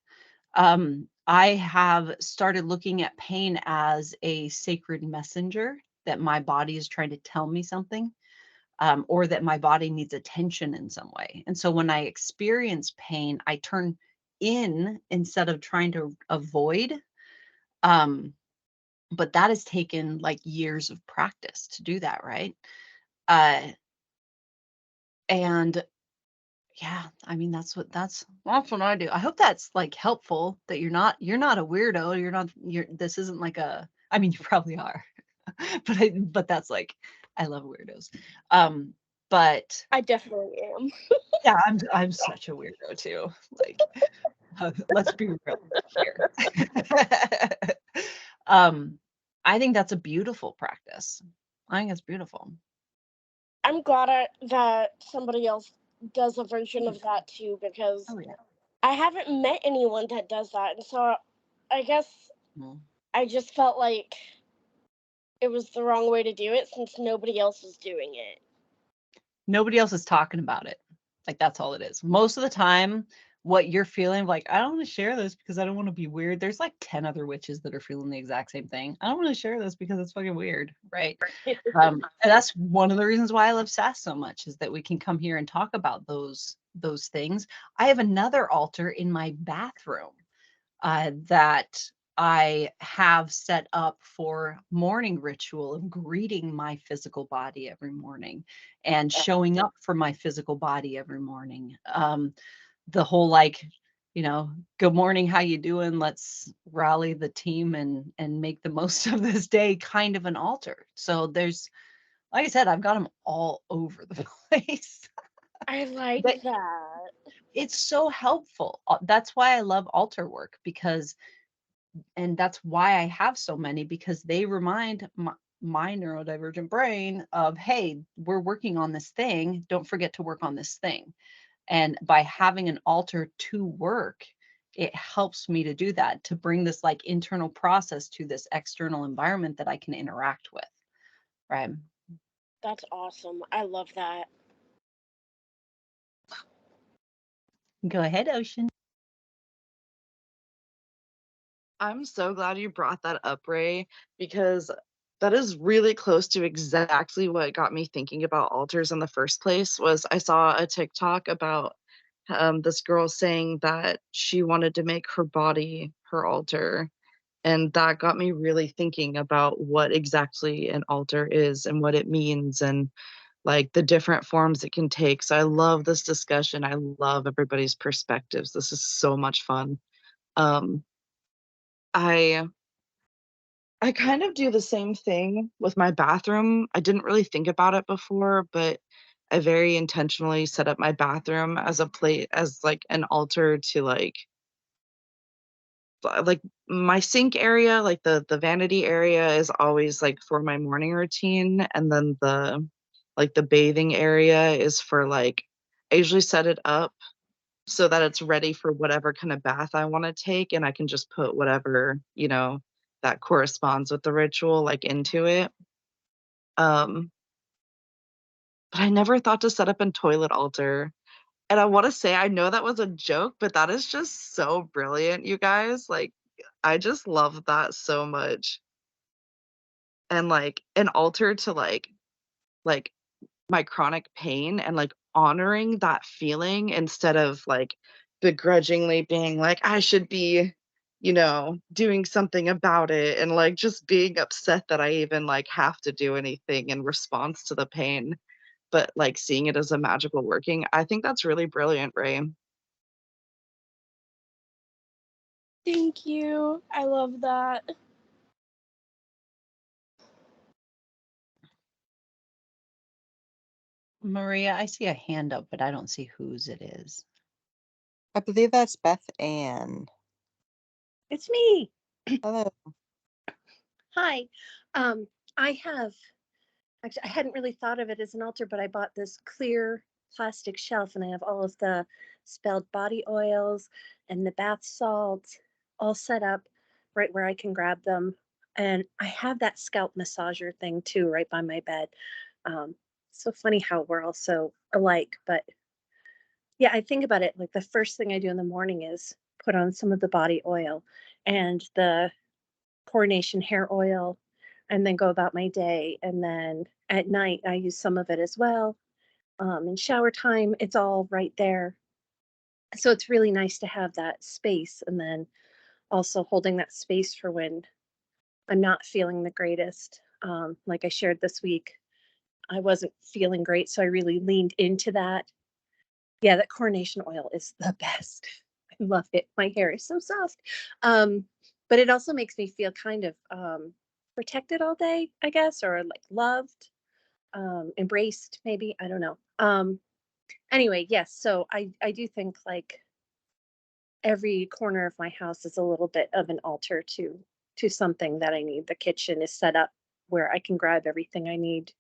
Speaker 2: I have started looking at pain as a sacred messenger that my body is trying to tell me something, or that my body needs attention in some way. And so when I experience pain, I turn in instead of trying to avoid. Um, but that has taken like years of practice to do that, right? Uh, and yeah, I mean that's what I do. I hope that's like helpful, that you're not a weirdo. You're this isn't like a, I mean, you probably are. But that's like, I love weirdos. But
Speaker 3: I definitely am.
Speaker 2: yeah, I'm such a weirdo too. Like, let's be real here. um, I think that's a beautiful practice. I think it's beautiful.
Speaker 3: I'm glad that somebody else does a version of that too, because
Speaker 2: Oh yeah.
Speaker 3: I haven't met anyone that does that, and so I guess
Speaker 2: Mhm.
Speaker 3: I just felt like it was the wrong way to do it since nobody else was doing it.
Speaker 2: Nobody else is talking about it. Like, that's all it is. Most of the time, what you're feeling, like, I don't want to share this because I don't want to be weird. There's like 10 other witches that are feeling the exact same thing. I don't want to share this because it's fucking weird, right? And that's one of the reasons why I love SASS so much, is that we can come here and talk about those things. I have another altar in my bathroom that I have set up for morning ritual of greeting my physical body every morning and showing up for my physical body every morning. The whole like, good morning, how you doing? Let's rally the team and make the most of this day kind of an altar. So there's, like I said, I've got them all over the place.
Speaker 3: I like
Speaker 2: But
Speaker 3: that.
Speaker 2: it's so helpful. That's why I love altar work, because and that's why I have so many, because they remind my neurodivergent brain of, hey, we're working on this thing. Don't forget to work on this thing. And by having an altar to work, it helps me to do that, to bring this like internal process to this external environment that I can interact with. Right.
Speaker 3: That's awesome. I love that.
Speaker 2: Go ahead, Ocean.
Speaker 5: I'm so glad you brought that up, Ray, because that is really close to exactly what got me thinking about altars in the first place. Was I saw a TikTok about this girl saying that she wanted to make her body her altar, and that got me really thinking about what exactly an altar is and what it means, and like the different forms it can take. So I love this discussion. I love everybody's perspectives. This is so much fun. Um, I I kind of do the same thing with my bathroom. I didn't really think about it before, but I very intentionally set up my bathroom as a plate, as like an altar to like my sink area, like the vanity area is always like for my morning routine, and then the bathing area is for like, I usually set it up so that it's ready for whatever kind of bath I want to take, and I can just put whatever, that corresponds with the ritual like into it. Um, but I never thought to set up a toilet altar. And I want to say I know that was a joke, but that is just so brilliant, you guys. Like, I just love that so much. And like an altar to like my chronic pain, and like honoring that feeling instead of like begrudgingly being like, I should be, doing something about it, and like just being upset that I even like have to do anything in response to the pain, but like seeing it as a magical working. I think that's really brilliant, Ray.
Speaker 3: Thank you. I love that.
Speaker 2: Maria, I see a hand up, but I don't see whose it is.
Speaker 8: I believe that's Beth Ann.
Speaker 9: It's me.
Speaker 8: Hello.
Speaker 9: Hi. I have actually I hadn't really thought of it as an altar, but I bought this clear plastic shelf and I have all of the spelled body oils and the bath salts all set up right where I can grab them. And I have that scalp massager thing too right by my bed. Um, so funny how we're all so alike, but yeah, I think about it like the first thing I do in the morning is put on some of the body oil and the coronation hair oil and then go about my day. And then at night, I use some of it as well. In shower time, it's all right there. So it's really nice to have that space and then also holding that space for when I'm not feeling the greatest. Like I shared this week, I wasn't feeling great. So I really leaned into that. Yeah, that coronation oil is the best. I love it. My hair is so soft. Um, but it also makes me feel kind of protected all day, I guess, or like loved, embraced, maybe. I don't know. Anyway, yes. So I do think like every corner of my house is a little bit of an altar to something that I need. The kitchen is set up where I can grab everything I need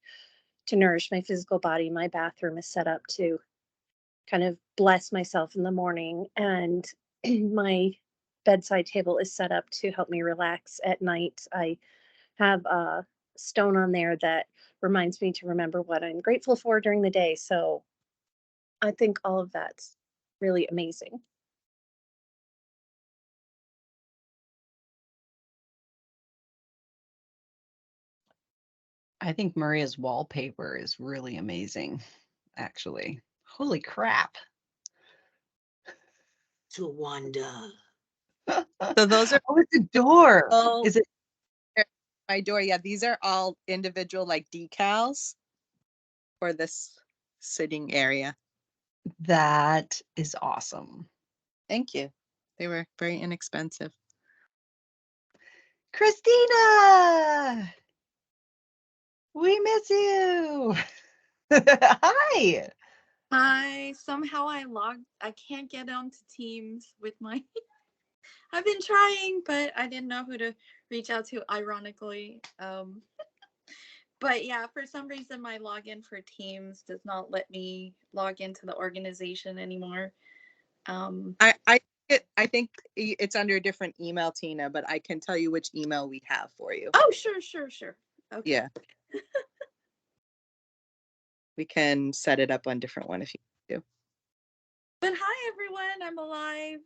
Speaker 9: to nourish my physical body. My bathroom is set up to kind of bless myself in the morning. And my bedside table is set up to help me relax at night. I have a stone on there that reminds me to remember what I'm grateful for during the day. So I think all of that's really amazing.
Speaker 2: I think Maria's wallpaper is really amazing, actually. Holy crap.
Speaker 6: Tawanda.
Speaker 8: So those are
Speaker 2: Oh, it's a door.
Speaker 8: all
Speaker 2: Is it?
Speaker 8: my door. Yeah, these are all individual like decals for this sitting area.
Speaker 2: That is awesome.
Speaker 8: Thank you. They were very inexpensive.
Speaker 2: Christina, we miss you. Hi.
Speaker 10: Hi, somehow I can't get onto Teams with my, I've been trying, but I didn't know who to reach out to, ironically. But yeah, for some reason, my login for Teams does not let me log into the organization anymore.
Speaker 8: I think it's under a different email, Tina, but I can tell you which email we have for you.
Speaker 10: Oh, sure. Okay.
Speaker 8: Yeah. We can set it up on different one if you do.
Speaker 10: But hi, everyone. I'm alive.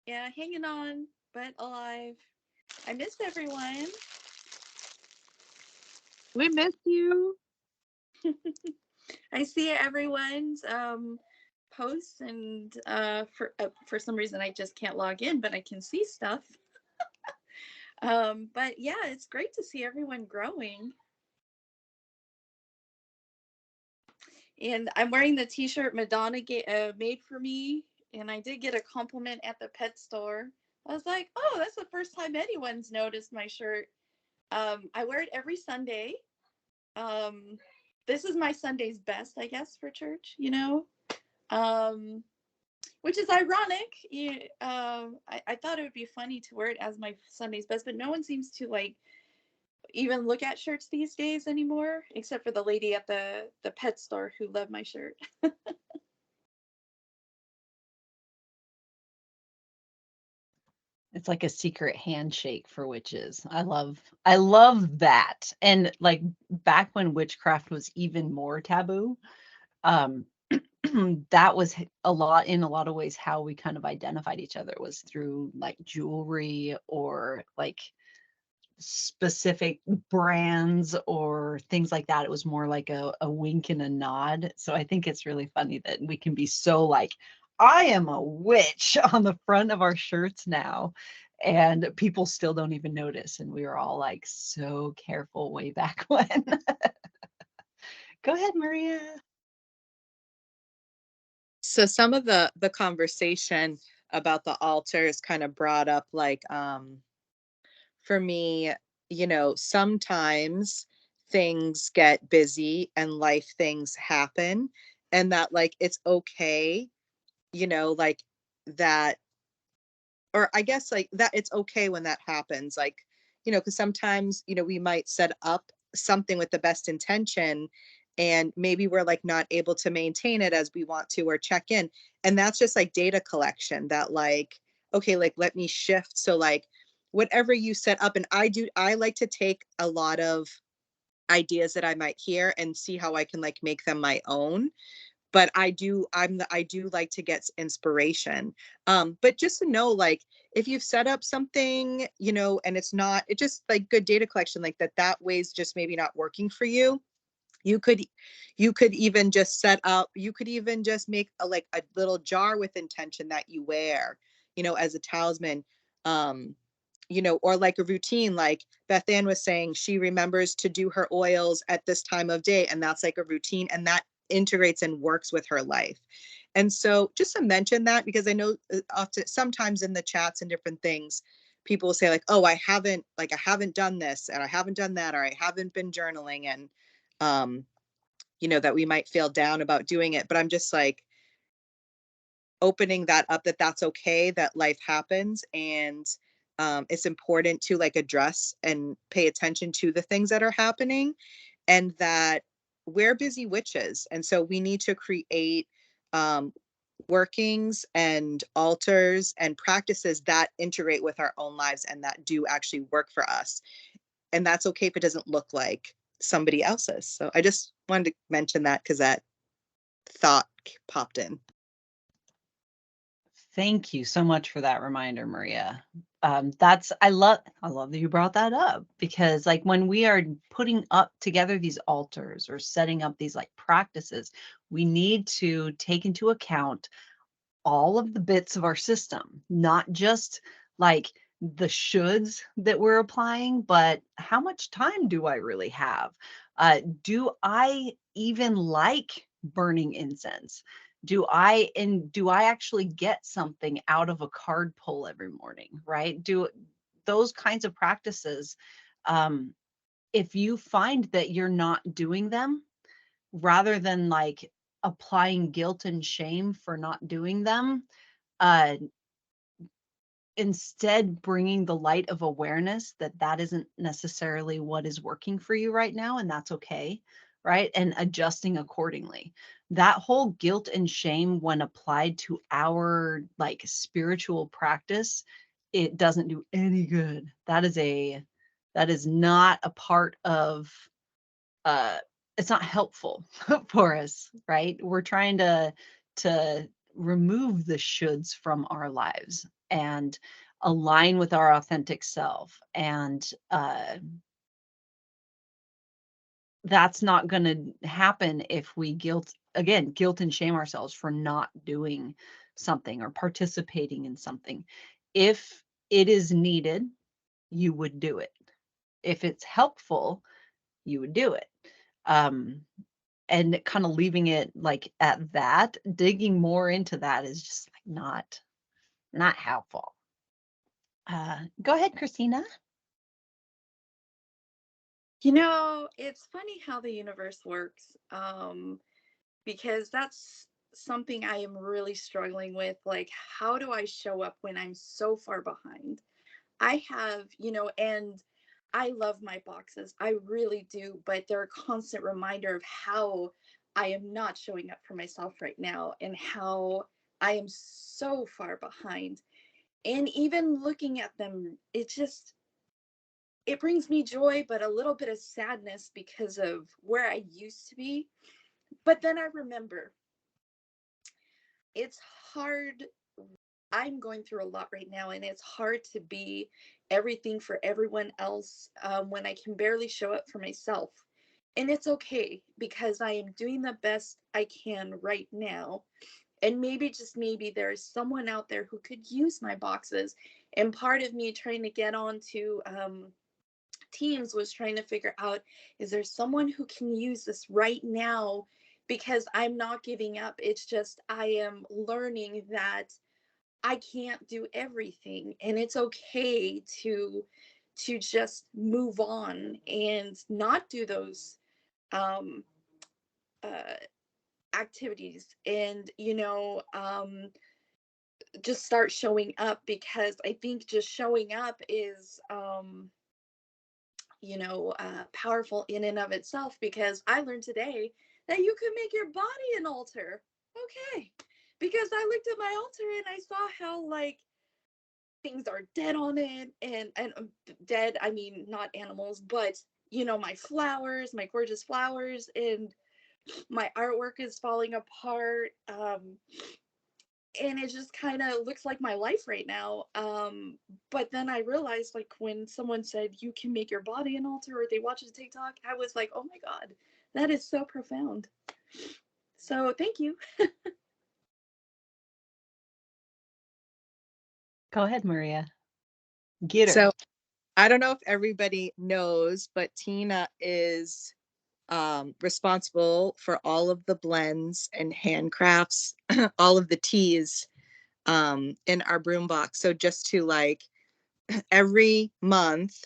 Speaker 10: Yeah, hanging on, but alive. I missed everyone.
Speaker 5: We miss you.
Speaker 10: I see everyone's posts, and for some reason I just can't log in, but I can see stuff. But yeah, it's great to see everyone growing. And I'm wearing the T-shirt Madonna made for me, and I did get a compliment at the pet store. I was like, oh, that's the first time anyone's noticed my shirt. I wear it every Sunday. This is my Sunday's best, I guess, for church, which is ironic. I thought it would be funny to wear it as my Sunday's best, but no one seems to like even look at shirts these days anymore, except for the lady at the pet store who loved my shirt.
Speaker 2: It's like a secret handshake for witches. I love that. And like back when witchcraft was even more taboo, um that was a lot in a lot of ways how we kind of identified each other was through like jewelry or like specific brands or things like that. It was more like a wink and a nod. So I think it's really funny that we can be so like, I am a witch on the front of our shirts now. And people still don't even notice. And we were all like so careful way back when. Go ahead, Maria.
Speaker 8: So some of the conversation about the altars kind of brought up like, for me, sometimes things get busy and life things happen, and that like it's okay, like that, or I guess like that it's okay when that happens. Like, because sometimes, we might set up something with the best intention and maybe we're like not able to maintain it as we want to or check in. And that's just like data collection that like, okay, like let me shift. So like whatever you set up, and I like to take a lot of ideas that I might hear and see how I can like make them my own. But I do like to get inspiration. But just to know, like, if you've set up something, and it's just like good data collection, like that way's just maybe not working for you. You could even just you could even just make like a little jar with intention that you wear, as a talisman. Um, or like a routine, like Beth Ann was saying, she remembers to do her oils at this time of day, and that's like a routine, and that integrates and works with her life. And so just to mention that, because I know often sometimes in the chats and different things, people will say like, oh, I haven't done this and I haven't done that, or I haven't been journaling, and that we might feel down about doing it. But I'm just like opening that up, that that's okay, that life happens, and it's important to like address and pay attention to the things that are happening, and that we're busy witches, and so we need to create workings and altars and practices that integrate with our own lives and that do actually work for us. And that's okay if it doesn't look like somebody else's. So I just wanted to mention that because that thought popped in.
Speaker 2: Thank you so much for that reminder, Maria. I love that you brought that up, because like when we are putting up together these altars or setting up these like practices, we need to take into account all of the bits of our system, not just like the shoulds that we're applying, but how much time do I really have? Do I even like burning incense? Do I actually get something out of a card pull every morning, right? Do those kinds of practices, um, if you find that you're not doing them, rather than like applying guilt and shame for not doing them, uh, instead bringing the light of awareness that that isn't necessarily what is working for you right now, and that's okay, right? And adjusting accordingly. That whole guilt and shame, when applied to our like spiritual practice, it doesn't do any good. That is not a part of uh it's not helpful for us, right? We're trying to remove the shoulds from our lives and align with our authentic self. And that's not going to happen if we guilt and shame ourselves for not doing something or participating in something. If it is needed, you would do it. If it's helpful, you would do it. And kind of leaving it like at that, digging more into that is just like not helpful. Go ahead, Christina.
Speaker 10: It's funny how the universe works, because that's something I am really struggling with. Like, how do I show up when I'm so far behind? I have, and I love my boxes. I really do, but they're a constant reminder of how I am not showing up for myself right now and how I am so far behind. And even looking at them, it brings me joy, but a little bit of sadness because of where I used to be. But then I remember it's hard. I'm going through a lot right now, and it's hard to be everything for everyone else when I can barely show up for myself. And it's okay because I am doing the best I can right now. And maybe, just maybe, there is someone out there who could use my boxes. And part of me trying to get onto Teams was trying to figure out, is there someone who can use this right now? Because I'm not giving up. It's just I am learning that I can't do everything, and it's okay to just move on and not do those um uh activities, and just start showing up, because I think just showing up is powerful in and of itself, because I learned today that you can make your body an altar. Okay. Because I looked at my altar and I saw how, like, things are dead on it, and dead, I mean not animals, but my flowers, my gorgeous flowers, and my artwork is falling apart. And it just kind of looks like my life right now. But then I realized, like, when someone said you can make your body an altar, or they watch a TikTok, I was like, oh my God, that is so profound. So thank you.
Speaker 2: Go ahead, Maria. Get her.
Speaker 8: So I don't know if everybody knows, but Tina is responsible for all of the blends and handcrafts, all of the teas in our broom box. So just to like every month,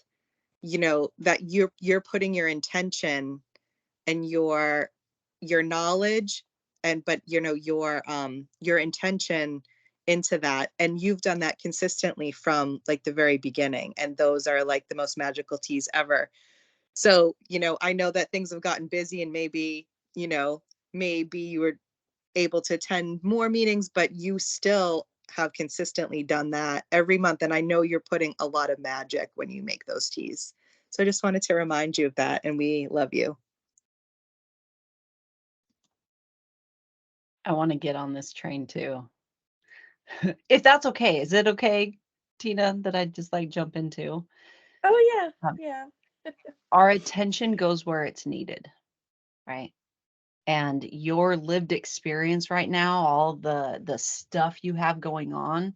Speaker 8: that you're putting your intention and your knowledge and but your intention into that, and you've done that consistently from like the very beginning, and those are like the most magical teas ever. So I know that things have gotten busy, and maybe you were able to attend more meetings, but you still have consistently done that every month, and I know you're putting a lot of magic when you make those teas. So I just wanted to remind you of that, and we love you.
Speaker 2: I want to get on this train too. If that's okay. Is it okay, Tina, that I just like jump into?
Speaker 3: Oh yeah,
Speaker 2: Um,
Speaker 3: yeah.
Speaker 2: our attention goes where it's needed, right? And your lived experience right now, all the stuff you have going on,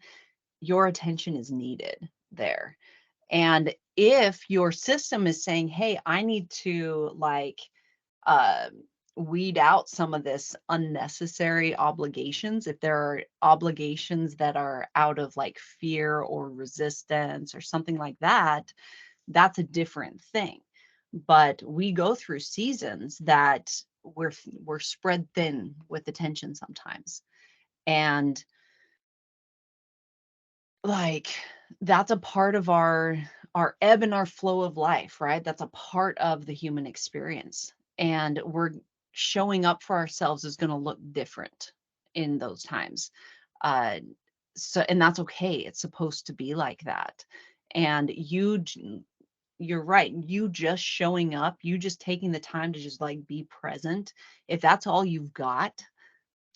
Speaker 2: your attention is needed there. And if your system is saying, hey, I need to like uh, weed out some of this unnecessary obligations, if there are obligations that are out of like fear or resistance or something like that, that's a different thing. But we go through seasons that we're spread thin with attention sometimes. And like that's a part of our ebb and our flow of life, right? That's a part of the human experience. And we're showing up for ourselves is going to look different in those times. Uh so and that's okay. It's supposed to be like that. And you're right. You just showing up, you just taking the time to just like be present. If that's all you've got,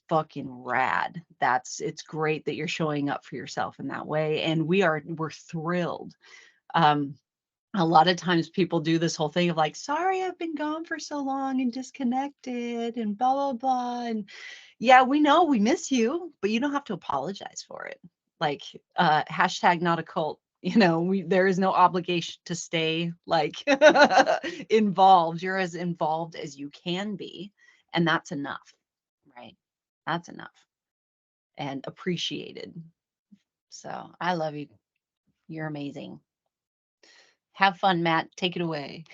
Speaker 2: fucking rad. It's great that you're showing up for yourself in that way. And we're thrilled. Um, a lot of times people do this whole thing of like, sorry, I've been gone for so long and disconnected and blah, blah, blah. And yeah, we know we miss you, but you don't have to apologize for it. Like, hashtag not a cult. There is no obligation to stay like involved. You're as involved as you can be, and that's enough, right? That's enough and appreciated. So I love you. You're amazing. Have fun, Matt. Take it away.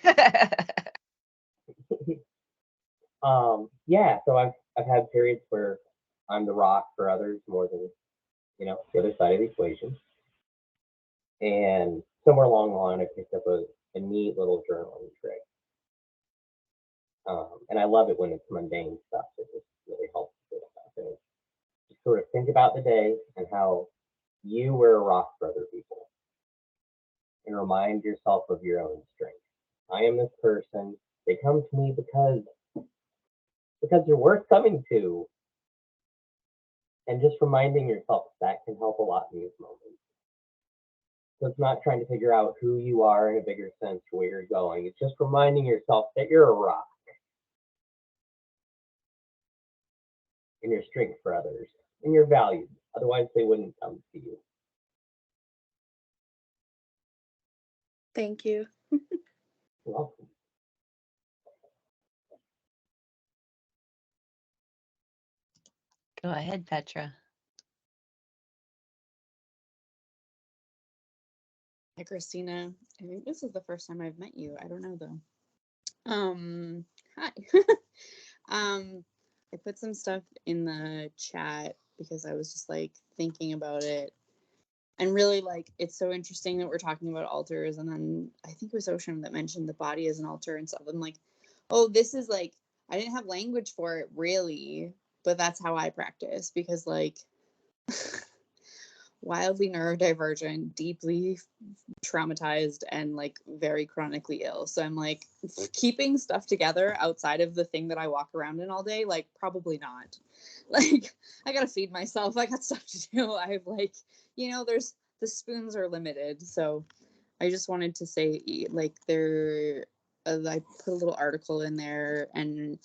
Speaker 4: Yeah, so I've had periods where I'm the rock for others more than the other side of the equation. And somewhere along the line, I picked up a neat little journaling trick. And I love it when it's mundane stuff. It just really helps with stuff. And it's just sort of think about the day and how you were a rock for other people, and remind yourself of your own strength. I am this person. They come to me because you're worth coming to. And just reminding yourself that can help a lot in these moments. So it's not trying to figure out who you are in a bigger sense or where you're going. It's just reminding yourself that you're a rock and your strength for others and you're valued. Otherwise, they wouldn't come to you.
Speaker 10: Thank you.
Speaker 4: You're welcome.
Speaker 2: Go ahead, Petra.
Speaker 11: Hi, Christina. I think this is the first time I've met you. I don't know though. Hi. I put some stuff in the chat because I was just like thinking about it. And really, like, it's so interesting that we're talking about altars. And then I think it was Ocean that mentioned the body as an altar and stuff. I'm like, oh, this is like, I didn't have language for it really, but that's how I practice because, like, wildly neurodivergent, deeply traumatized, and like very chronically ill. So I'm like, keeping stuff together outside of the thing that I walk around in all day, like, probably not. Like, I gotta feed myself. I got stuff to do. I have, like, there's the spoons are limited. So I just wanted to say, like, I put a little article in there, and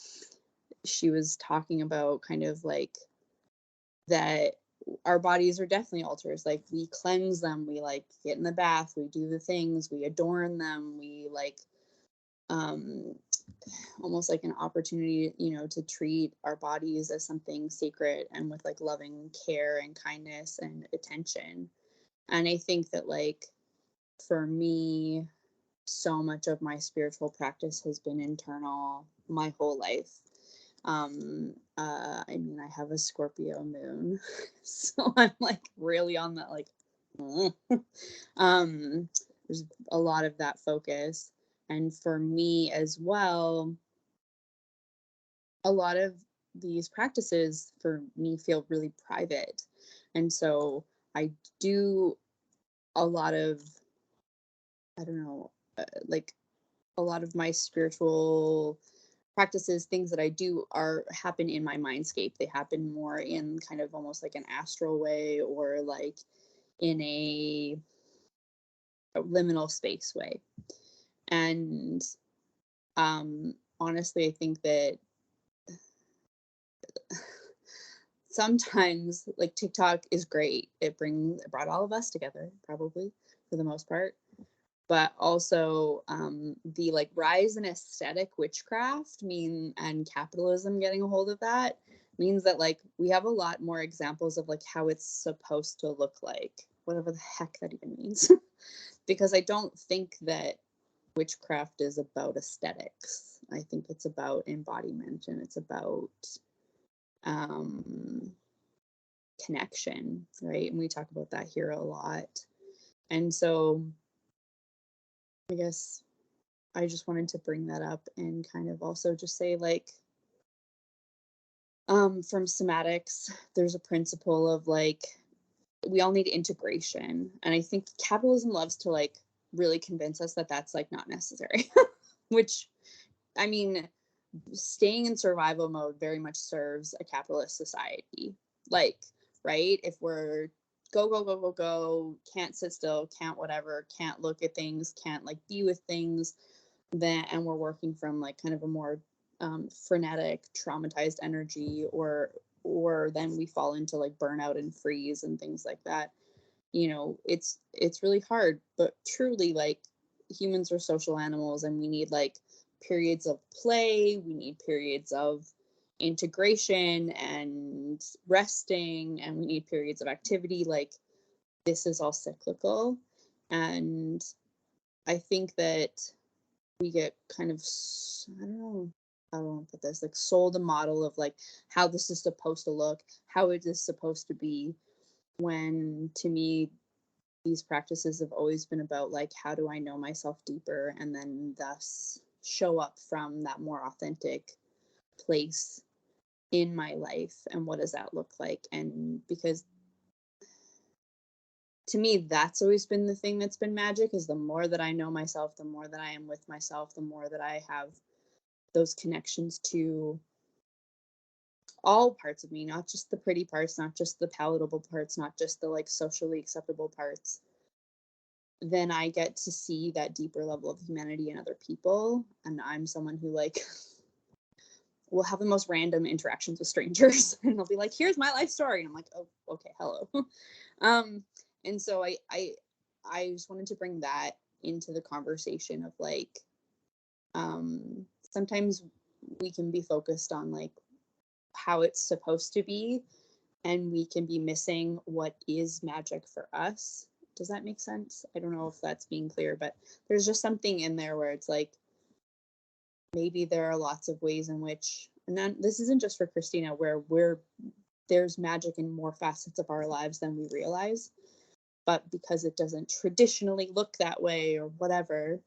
Speaker 11: she was talking about kind of like that our bodies are definitely altars. Like, we cleanse them, we like get in the bath, we do the things, we adorn them, we like almost like an opportunity, to treat our bodies as something sacred and with like loving care and kindness and attention. And I think that, like, for me, so much of my spiritual practice has been internal my whole life. I mean, I have a Scorpio moon, so I'm like really on that, like, there's a lot of that focus. And for me as well, a lot of these practices for me feel really private. And so I do a lot of, I don't know, like a lot of my spiritual practices, things that I do happen in my mindscape. They happen more in kind of almost like an astral way, or like in a liminal space way. And honestly, I think that sometimes, like, TikTok is great. It brought all of us together, probably for the most part. But also the like rise in aesthetic witchcraft and capitalism getting a hold of that means that, like, we have a lot more examples of like how it's supposed to look like, whatever the heck that even means. Because I don't think that witchcraft is about aesthetics. I think it's about embodiment, and it's about connection, right? And we talk about that here a lot. And so I guess I just wanted to bring that up and kind of also just say, like, from somatics, there's a principle of like, we all need integration. And I think capitalism loves to like really convince us that that's like not necessary, which, I mean, staying in survival mode very much serves a capitalist society. Like, right? If we're go, go, go, go, go, can't sit still, can't whatever, can't look at things, can't like be with things, then, and we're working from like kind of a more frenetic, traumatized energy, or then we fall into like burnout and freeze and things like that. It's really hard. But truly, like, humans are social animals, and we need like periods of play, we need periods of integration and resting, and we need periods of activity. Like, this is all cyclical. And I think that we get kind of, I don't know how I want to put this, like, sold a model of like how this is supposed to look, how it is supposed to be, when to me these practices have always been about like, how do I know myself deeper, and then thus show up from that more authentic place in my life, and what does that look like? And because to me, that's always been the thing that's been magic, is the more that I know myself, the more that I am with myself, the more that I have those connections to all parts of me, not just the pretty parts, not just the palatable parts, not just the like socially acceptable parts, then I get to see that deeper level of humanity in other people. And I'm someone who like will have the most random interactions with strangers, and they'll be like, here's my life story, and I'm like, oh, okay, hello. And so I just wanted to bring that into the conversation of like, sometimes we can be focused on like how it's supposed to be, and we can be missing what is magic for us, Does that make sense? I don't know if that's being clear, but there's just something in there where it's like, maybe there are lots of ways in which, and then this isn't just for Christina, where there's magic in more facets of our lives than we realize, but because it doesn't traditionally look that way or whatever,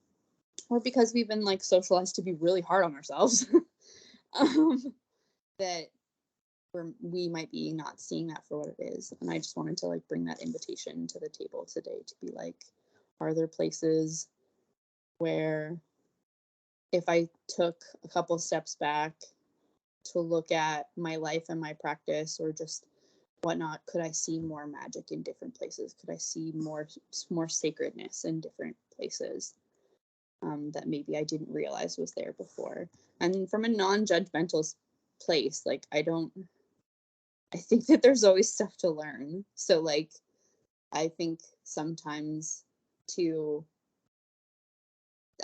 Speaker 11: or because we've been like socialized to be really hard on ourselves, that we might be not seeing that for what it is. And I just wanted to like bring that invitation to the table today to be like, are there places where if I took a couple steps back to look at my life and my practice or just whatnot, could I see more magic in different places? Could I see more sacredness in different places that maybe I didn't realize was there before? And from a non-judgmental place, like I think that there's always stuff to learn. So like, I think sometimes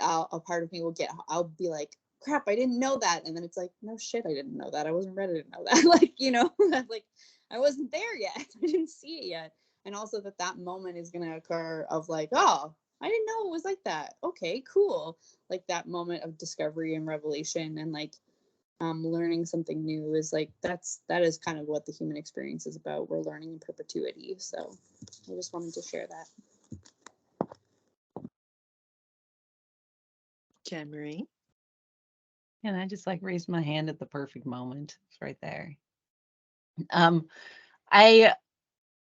Speaker 11: a part of me I'll be like, crap, I didn't know that. And then it's like, no shit, I didn't know that. I wasn't ready to know that. Like, you know, like I wasn't there yet. I didn't see it yet. And also that moment is going to occur of like, oh, I didn't know it was like that. Okay, cool. Like that moment of discovery and revelation and like learning something new is like, that is kind of what the human experience is about. We're learning in perpetuity. So I just wanted to share that.
Speaker 8: Jen Marie.
Speaker 2: And I just like raised my hand at the perfect moment. It's right there. I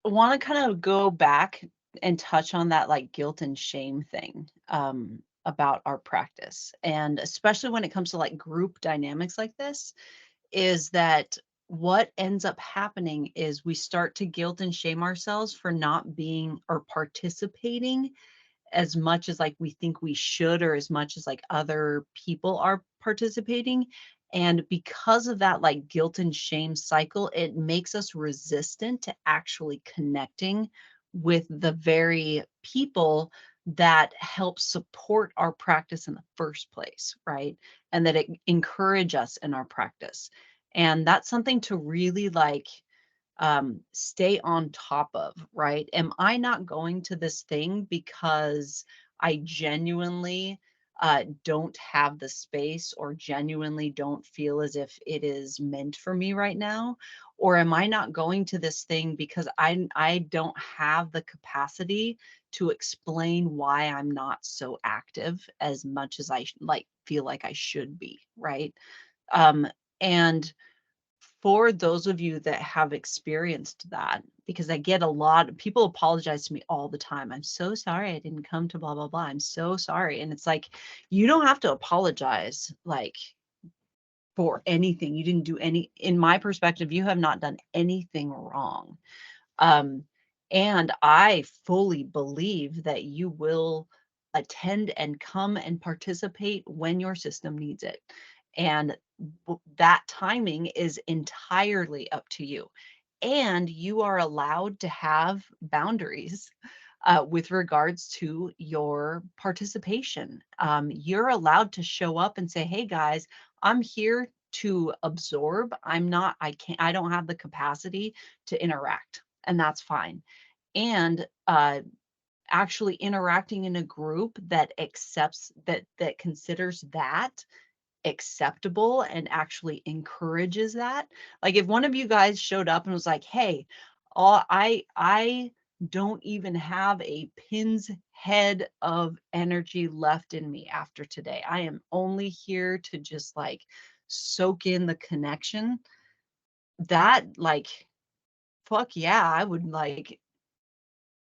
Speaker 2: want to kind of go back and touch on that like guilt and shame thing about our practice. And especially when it comes to like group dynamics like this, is that what ends up happening is we start to guilt and shame ourselves for not being or participating as much as like we think we should, or as much as like other people are participating. And because of that like guilt and shame cycle, it makes us resistant to actually connecting with the very people that help support our practice in the first place, right? And that it encourage us in our practice. And that's something to really like stay on top of, right? Am I not going to this thing because I genuinely don't have the space or genuinely don't feel as if it is meant for me right now? Or am I not going to this thing because I don't have the capacity to explain why I'm not so active as much as I like feel like I should be, right? And for those of you that have experienced that, because I get a lot of people apologize to me all the time. I'm so sorry I didn't come to blah, blah, blah. I'm so sorry. And it's like, you don't have to apologize like for anything. You didn't do in my perspective, you have not done anything wrong. And I fully believe that you will attend and come and participate when your system needs it. And that timing is entirely up to you. And you are allowed to have boundaries with regards to your participation. You're allowed to show up and say, hey guys, I'm here to absorb. I don't have the capacity to interact, and that's fine. And actually interacting in a group that accepts that considers that acceptable and actually encourages that. Like if one of you guys showed up and was like, hey, I don't even have a pin's head of energy left in me after today. I am only here to just like soak in the connection. That like, fuck yeah, I would like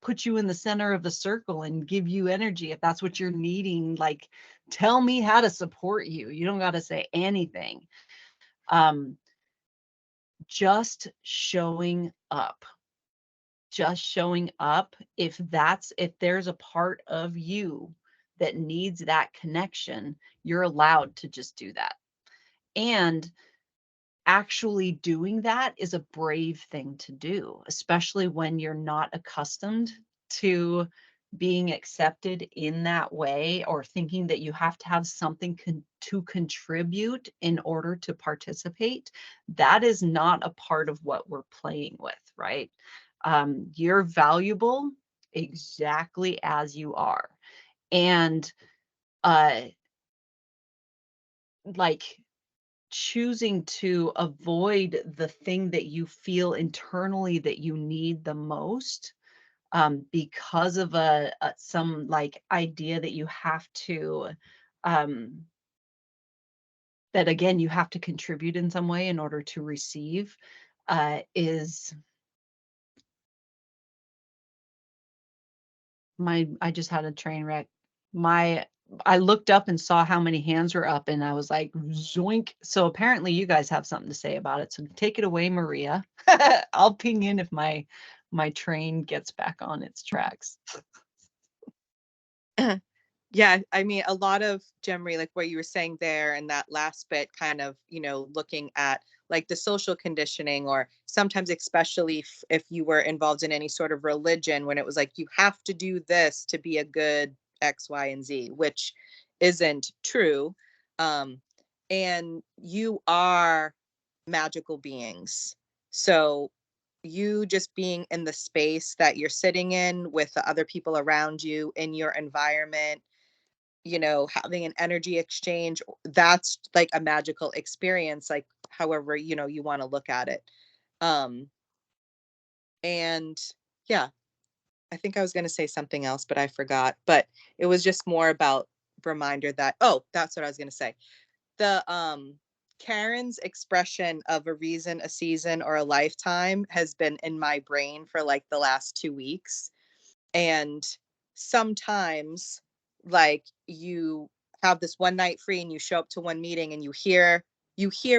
Speaker 2: put you in the center of the circle and give you energy if that's what you're needing. Like, tell me how to support you. You don't got to say anything. Just showing up. Just showing up. If there's a part of you that needs that connection, you're allowed to just do that. And actually doing that is a brave thing to do, especially when you're not accustomed to being accepted in that way, or thinking that you have to have something to contribute in order to participate. That is not a part of what we're playing with, right? You're valuable exactly as you are. And like choosing to avoid the thing that you feel internally that you need the most, because of some like idea that you have to, um, that again you have to contribute in some way in order to receive, is I just had a train wreck. My I looked up and saw how many hands were up and I was like, zoink. So apparently you guys have something to say about it. So take it away, Maria. I'll ping in if my train gets back on its tracks.
Speaker 8: Yeah, I mean, a lot of Gemry, like what you were saying there, and that last bit, kind of, looking at like the social conditioning, or sometimes, especially if you were involved in any sort of religion, when it was like, you have to do this to be a good X, Y, and Z, which isn't true. Um, and you are magical beings. So you just being in the space that you're sitting in with the other people around you in your environment, having an energy exchange, that's like a magical experience, like however, you want to look at it. Um, and yeah, I think I was going to say something else, but I forgot. But it was just more about reminder that, oh, that's what I was going to say. The Karen's expression of a reason, a season, or a lifetime has been in my brain for like the last 2 weeks. And sometimes, like, you have this one night free and you show up to one meeting and you hear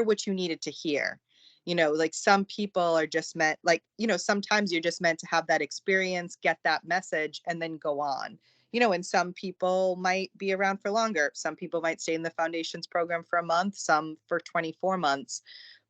Speaker 8: what you needed to hear. Like some people are just meant, like, sometimes you're just meant to have that experience, get that message, and then go on. And some people might be around for longer. Some people might stay in the foundations program for a month, some for 24 months.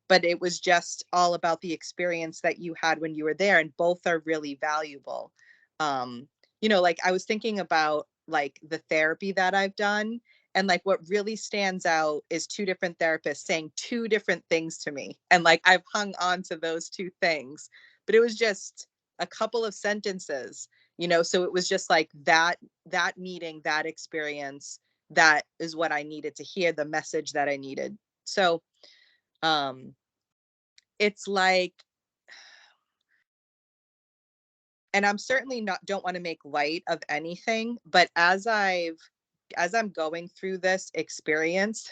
Speaker 8: But it was just all about the experience that you had when you were there, and both are really valuable. um like I was thinking about like the therapy that I've done, and like what really stands out is two different therapists saying two different things to me, and like I've hung on to those two things, but it was just a couple of sentences. So it was just like that meeting, that experience, that is what I needed to hear, the message that I needed. So um it's like, and I'm certainly not, don't want to make light of anything, but as I'm going through this experience,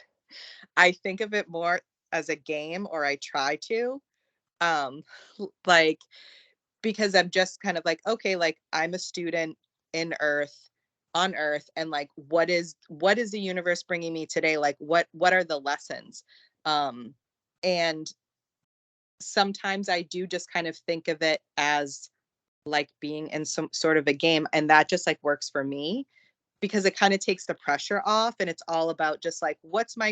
Speaker 8: I think of it more as a game, or I try to, um like, because I'm just kind of like, okay, like I'm a student in earth on earth, and like what is the universe bringing me today, like what are the lessons. And sometimes I do just kind of think of it as like being in some sort of a game, and that just like works for me, because it kind of takes the pressure off, and it's all about just like, what is my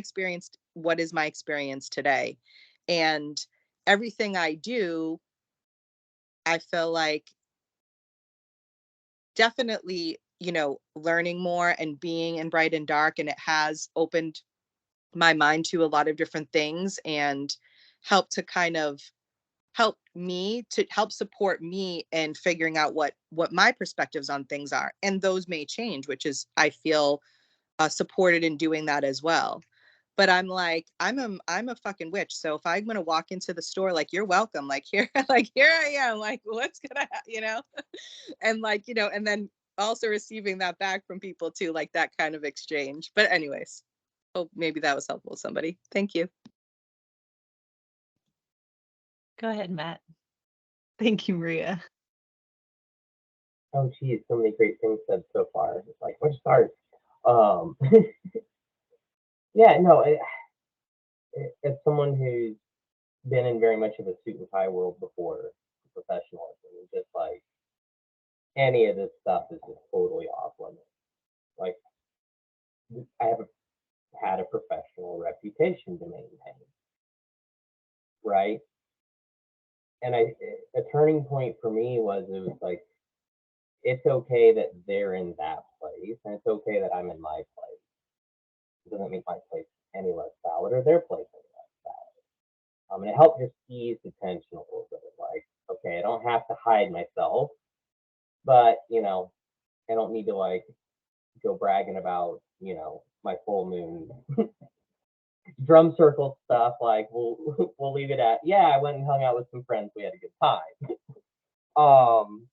Speaker 8: experience today. And everything I do, I feel like, definitely, learning more and being in bright and dark, and it has opened my mind to a lot of different things, and helped to kind of help support me in figuring out what my perspectives on things are, and those may change, which is, I feel, supported in doing that as well. But I'm like, I'm a fucking witch, so if I'm gonna walk into the store, like, you're welcome, like, here like, here I am, like, what's gonna and like, and then also receiving that back from people too, like that kind of exchange. But anyways, hope maybe that was helpful to somebody. Thank you.
Speaker 2: Go ahead, Matt. Thank you, Maria.
Speaker 4: Oh, geez, so many great things said so far. It's like, where to start? Um, yeah, no, as someone who's been in very much of a suit and tie world before professionalism, and just like any of this stuff is just totally off limits. Like, I have had a professional reputation to maintain, right? And a turning point for me was, it was like, it's okay that they're in that place, and it's okay that I'm in my place. It doesn't make my place any less valid, or their place any less valid. And it helped just ease the tension a little bit. Like, okay, I don't have to hide myself. But, I don't need to like go bragging about, my full moon drum circle stuff. Like we'll we'll leave it at, yeah, I went and hung out with some friends, we had a good time. Um,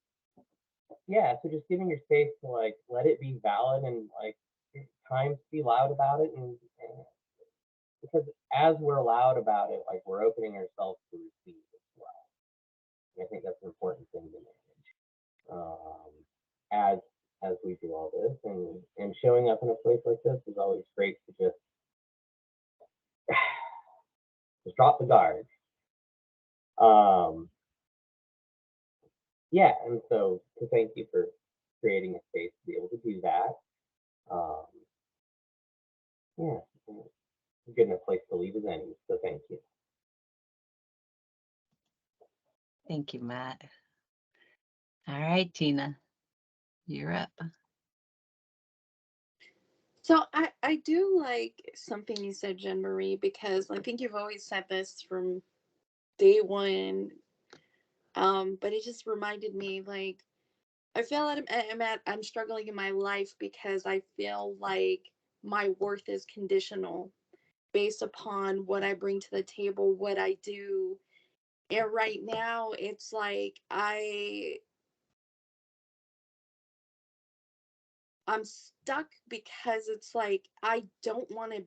Speaker 4: yeah, so just giving your space to like let it be valid and like times be loud about it, and because as we're loud about it, like we're opening ourselves to receive as well. And I think that's an important thing to manage. As we do all this, and showing up in a place like this is always great to just drop the guard. Um, yeah, and so to thank you for creating a space to be able to do that. Um, yeah, good enough place to leave as any. So thank you.
Speaker 2: Thank you, Matt. All right, Tina, you're up.
Speaker 10: So I do like something you said, Jen Marie, because I think you've always said this from day one. But it just reminded me, like, I feel that I'm struggling in my life because I feel like my worth is conditional based upon what I bring to the table, what I do. And right now it's like I'm stuck because it's like I don't want to.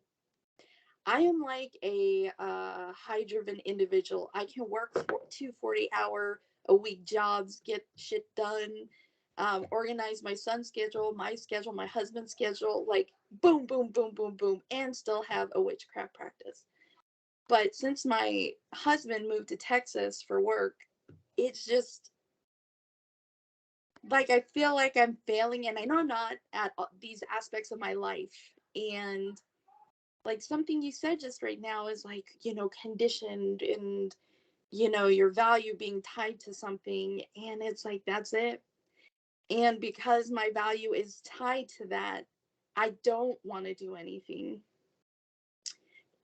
Speaker 10: I am like a high driven individual. I can work for 2 40-hour a week jobs, get shit done, organize my son's schedule, my husband's schedule, like boom, boom, boom, boom, boom, and still have a witchcraft practice. But since my husband moved to Texas for work, it's just like I feel like I'm failing, and I know I'm not at these aspects of my life. And like something you said just right now is like, conditioned, and your value being tied to something, and it's like that's it. And because my value is tied to that, I don't want to do anything.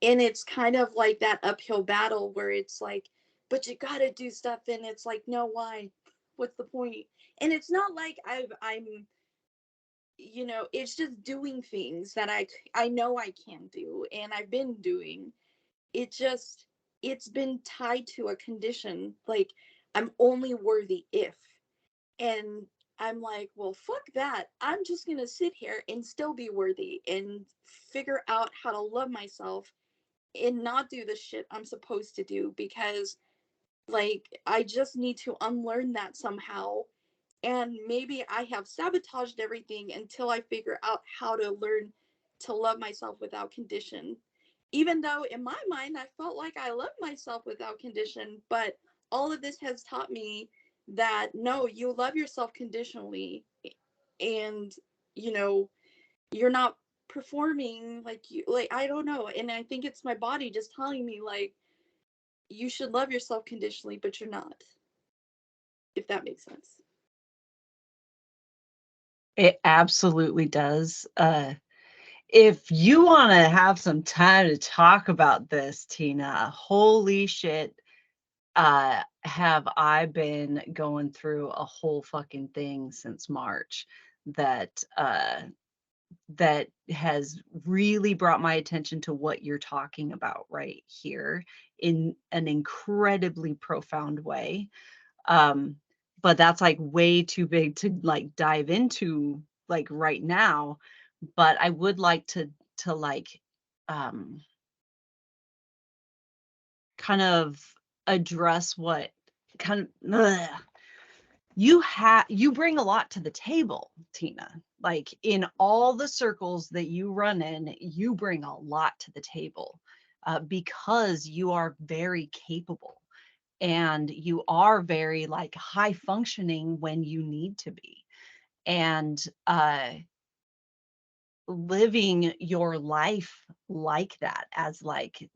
Speaker 10: And it's kind of like that uphill battle where it's like, but you got to do stuff, and it's like, no, why? What's the point? And it's not like I'm it's just doing things that I know I can do, and I've been doing. It just, it's been tied to a condition, like I'm only worthy if. And I'm like, well, fuck that. I'm just going to sit here and still be worthy and figure out how to love myself and not do the shit I'm supposed to do, because like I just need to unlearn that somehow. And maybe I have sabotaged everything until I figure out how to learn to love myself without condition. Even though in my mind I felt like I loved myself without condition, but all of this has taught me that no, you love yourself conditionally, and you know, you're not performing like you, like, I don't know. And I think it's my body just telling me like you should love yourself conditionally, but you're not, if that makes sense.
Speaker 2: It absolutely does. If you want to have some time to talk about this, Tina, holy shit, have I been going through a whole fucking thing since March that that has really brought my attention to what you're talking about right here in an incredibly profound way. But that's like way too big to like dive into like right now. But I would like to like um kind of address what kind of you bring a lot to the table, Tina. Like in all the circles that you run in, you bring a lot to the table because you are very capable, and you are very like high functioning when you need to be. And living your life like that as like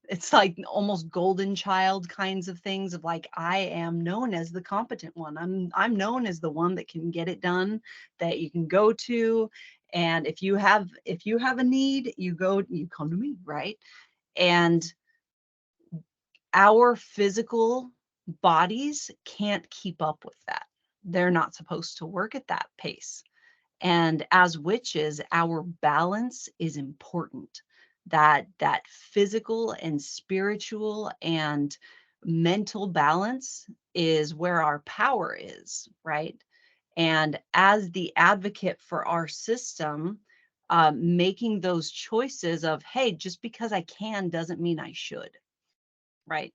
Speaker 2: it's like almost golden child kinds of things of like I am known as the competent one. I'm known as the one that can get it done, that you can go to, and if you have a need, you come to me, right? And our physical bodies can't keep up with that. they're not supposed to work at that pace. And as witches, our balance is important. That physical and spiritual and mental balance is where our power is, right? And as the advocate for our system, making those choices of, hey, just because I can doesn't mean I should, right?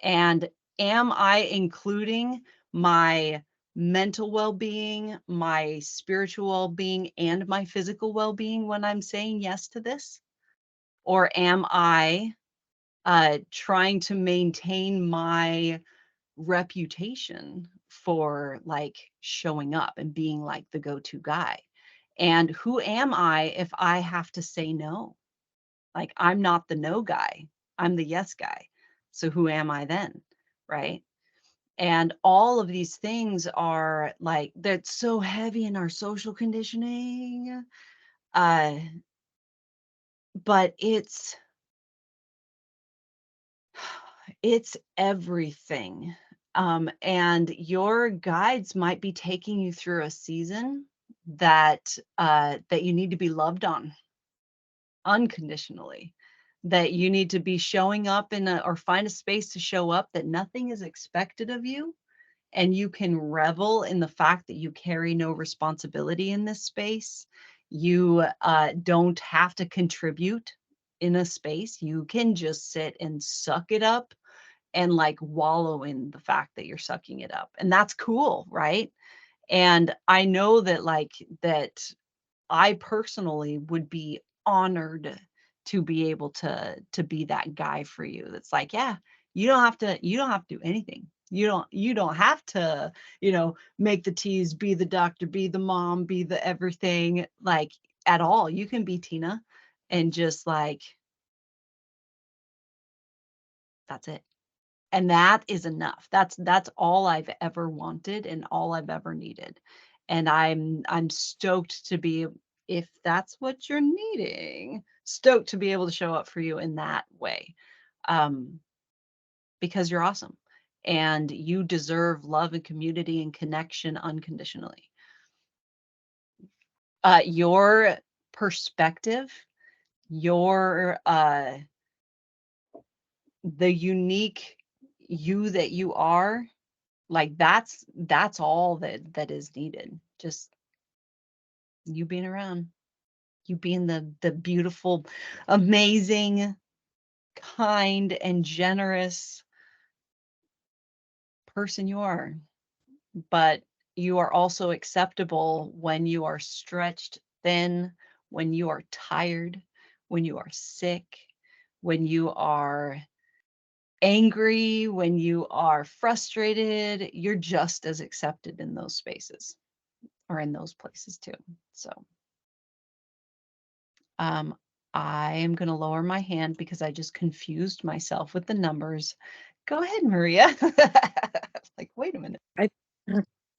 Speaker 2: And am I including my mental well-being, my spiritual well-being, and my physical well-being when I'm saying yes to this? Or am I trying to maintain my reputation for like showing up and being like the go-to guy? And who am I if I have to say no? Like, I'm not the no guy, I'm the yes guy. So who am I then? Right? And all of these things are like, that's so heavy in our social conditioning. Uh, but it's everything. And your guides might be taking you through a season that you need to be loved on unconditionally, that you need to be showing up or find a space to show up, that nothing is expected of you, and you can revel in the fact that you carry no responsibility in this space. You don't have to contribute in a space. You can just sit and suck it up and like wallow in the fact that you're sucking it up. And that's cool, right? And I know that I personally would be honored to be able to be that guy for you. That's like, yeah, you don't have to do anything. You don't have to, make the teas, be the doctor, be the mom, be the everything, like, at all. You can be Tina and just like, that's it. And that is enough. That's all I've ever wanted and all I've ever needed. And I'm stoked to be, if that's what you're needing, stoked to be able to show up for you in that way. Um, because you're awesome and you deserve love and community and connection unconditionally. Your perspective, your the unique you that you are, like, that's all that is needed. Just you being around, you being the beautiful, amazing, kind, and generous person you are. But you are also acceptable when you are stretched thin, when you are tired, when you are sick, when you are angry, when you are frustrated. You're just as accepted in those spaces or in those places too. So um, I am going to lower my hand because I just confused myself with the numbers. Go ahead, Maria. Like, wait a minute.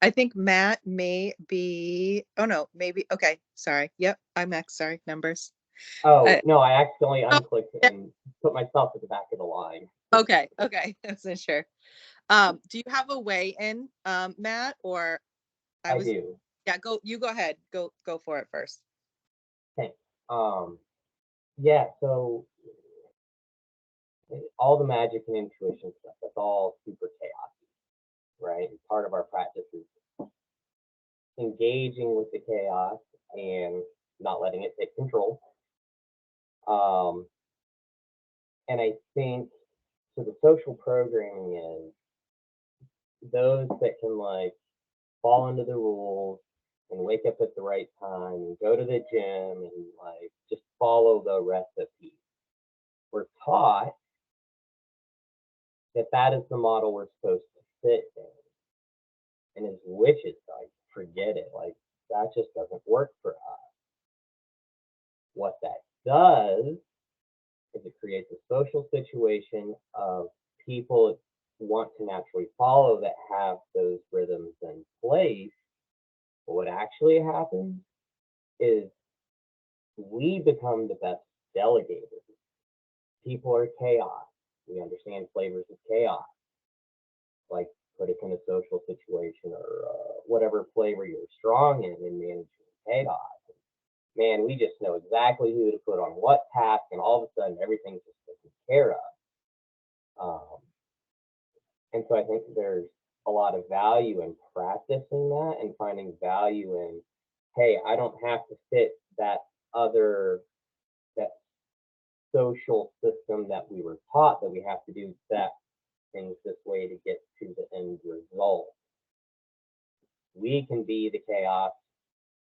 Speaker 8: I think Matt may be, oh no, maybe, okay, sorry. Yep, I'm next, sorry, numbers.
Speaker 4: Oh, no, I accidentally unclicked and put myself at the back of the line.
Speaker 8: Okay, I wasn't sure. Do you have a weigh in, Matt, or
Speaker 4: I do.
Speaker 8: Yeah, you go ahead. Go for it first.
Speaker 4: Okay. Yeah, so all the magic and intuition stuff, that's all super chaotic, right? And part of our practice is engaging with the chaos and not letting it take control. And I think so the social programming is those that can like fall into the rules and wake up at the right time and go to the gym and like just follow the recipe. We're taught that that is the model we're supposed to fit in. And as witches, like, forget it. Like, that just doesn't work for us. What that does is it creates a social situation of people want to naturally follow that have those rhythms in place. But what actually happens is we become the best delegators. People are chaos. We understand flavors of chaos. Like, put us in a social situation or whatever flavor you're strong in managing chaos. Man, we just know exactly who to put on what task, and all of a sudden everything's just taken care of. And so I think there's a lot of value in practicing that and finding value in, hey, I don't have to fit that social system that we were taught that we have to do that things this way to get to the end result. We can be the chaos,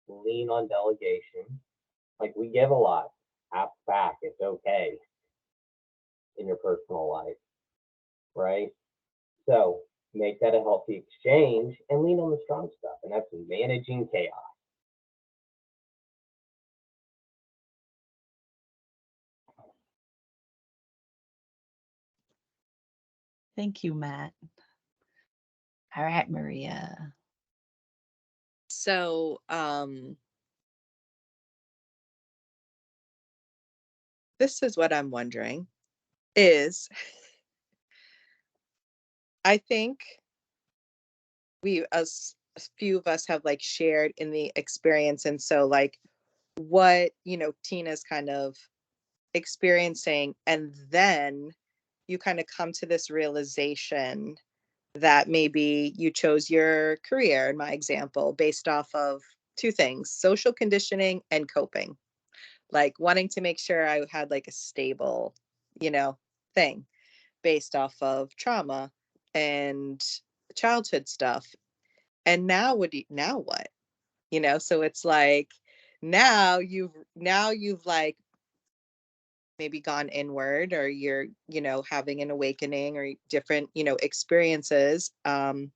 Speaker 4: lean on delegation. Like, we give a lot, ask back, it's okay in your personal life, right? So make that a healthy exchange and lean on the strong stuff, and that's managing chaos.
Speaker 2: Thank you, Matt. All right, Maria.
Speaker 8: So, this is what I'm wondering is I think a few of us have like shared in the experience. And so like what, Tina's kind of experiencing, and then you kind of come to this realization that maybe you chose your career, in my example, based off of two things: social conditioning and coping, like wanting to make sure I had like a stable, thing based off of trauma and childhood stuff. And now what? So it's like now you've like maybe gone inward, or you're, having an awakening or different, experiences that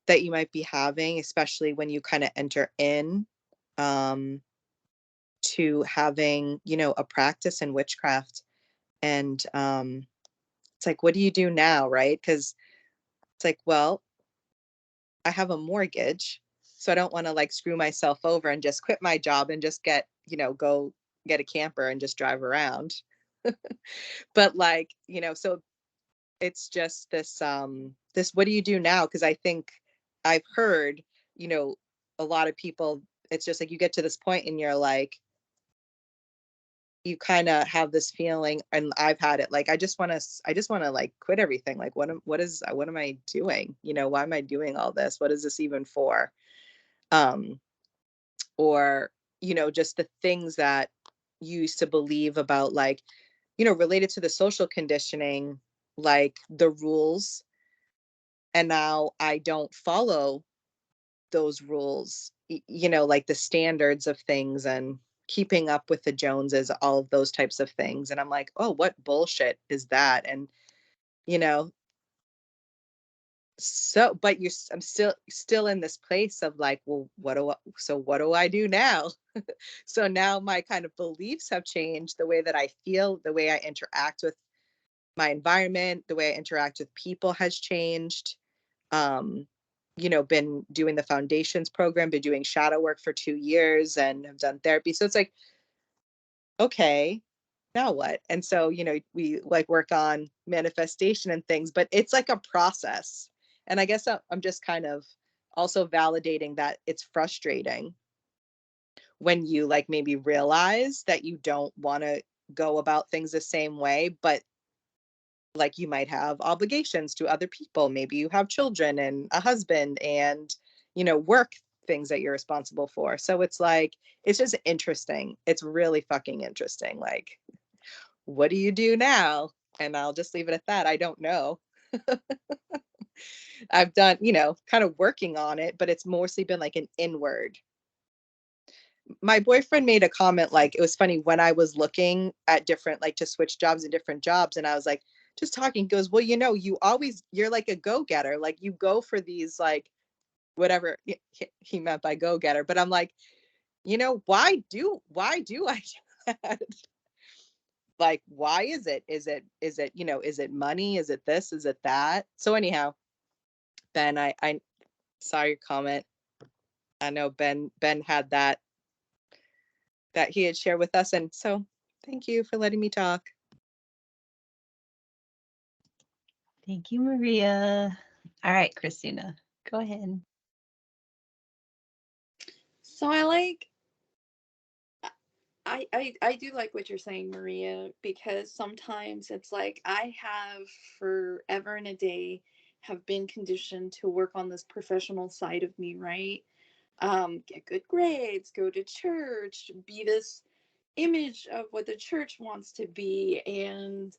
Speaker 8: you might be having, especially when you kind of enter in um to having, a practice in witchcraft. And it's like, what do you do now, right? Because it's like, well, I have a mortgage, so I don't want to like screw myself over and just quit my job and just go get a camper and just drive around. But like, so it's just this what do you do now? Because I think I've heard, you know, a lot of people, it's just like you get to this point and you're like, you kind of have this feeling, and I've had it, like I just want to like quit everything. Like what am I doing? Why am I doing all this? What is this even for? Um or just the things that you used to believe about, like, related to the social conditioning, like the rules, and now I don't follow those rules, like the standards of things and keeping up with the Joneses, all of those types of things. And I'm like, oh, what bullshit is that? And, you know, so, but I'm still in this place of like, well, what do I do now? So now my kind of beliefs have changed, the way that I feel, the way I interact with my environment, the way I interact with people has changed. um been doing the foundations program, been doing shadow work for 2 years, and have done therapy. So it's like, okay, now what? And so, we like work on manifestation and things, but it's like a process. And I guess I'm just kind of also validating that it's frustrating when you like maybe realize that you don't want to go about things the same way, but like you might have obligations to other people. Maybe you have children and a husband and, work things that you're responsible for. So it's like, it's just interesting. It's really fucking interesting. Like, what do you do now? And I'll just leave it at that. I don't know. I've done, kind of working on it, but it's mostly been like an inward. My boyfriend made a comment, like, it was funny when I was looking at different, like, to switch jobs and different jobs. And I was like, just talking, goes, well, you're like a go-getter. Like, you go for these, like, whatever he meant by go-getter. But I'm like, why do I do that? Like, why is it, is it money? Is it this? Is it that? So anyhow, Ben, I saw your comment. I know Ben had that he had shared with us. And so thank you for letting me talk.
Speaker 2: Thank you, Maria. All right, Christina, go ahead.
Speaker 10: So I do like what you're saying, Maria, because sometimes it's like I have forever and a day have been conditioned to work on this professional side of me, right? Get good grades, go to church, be this image of what the church wants to be, and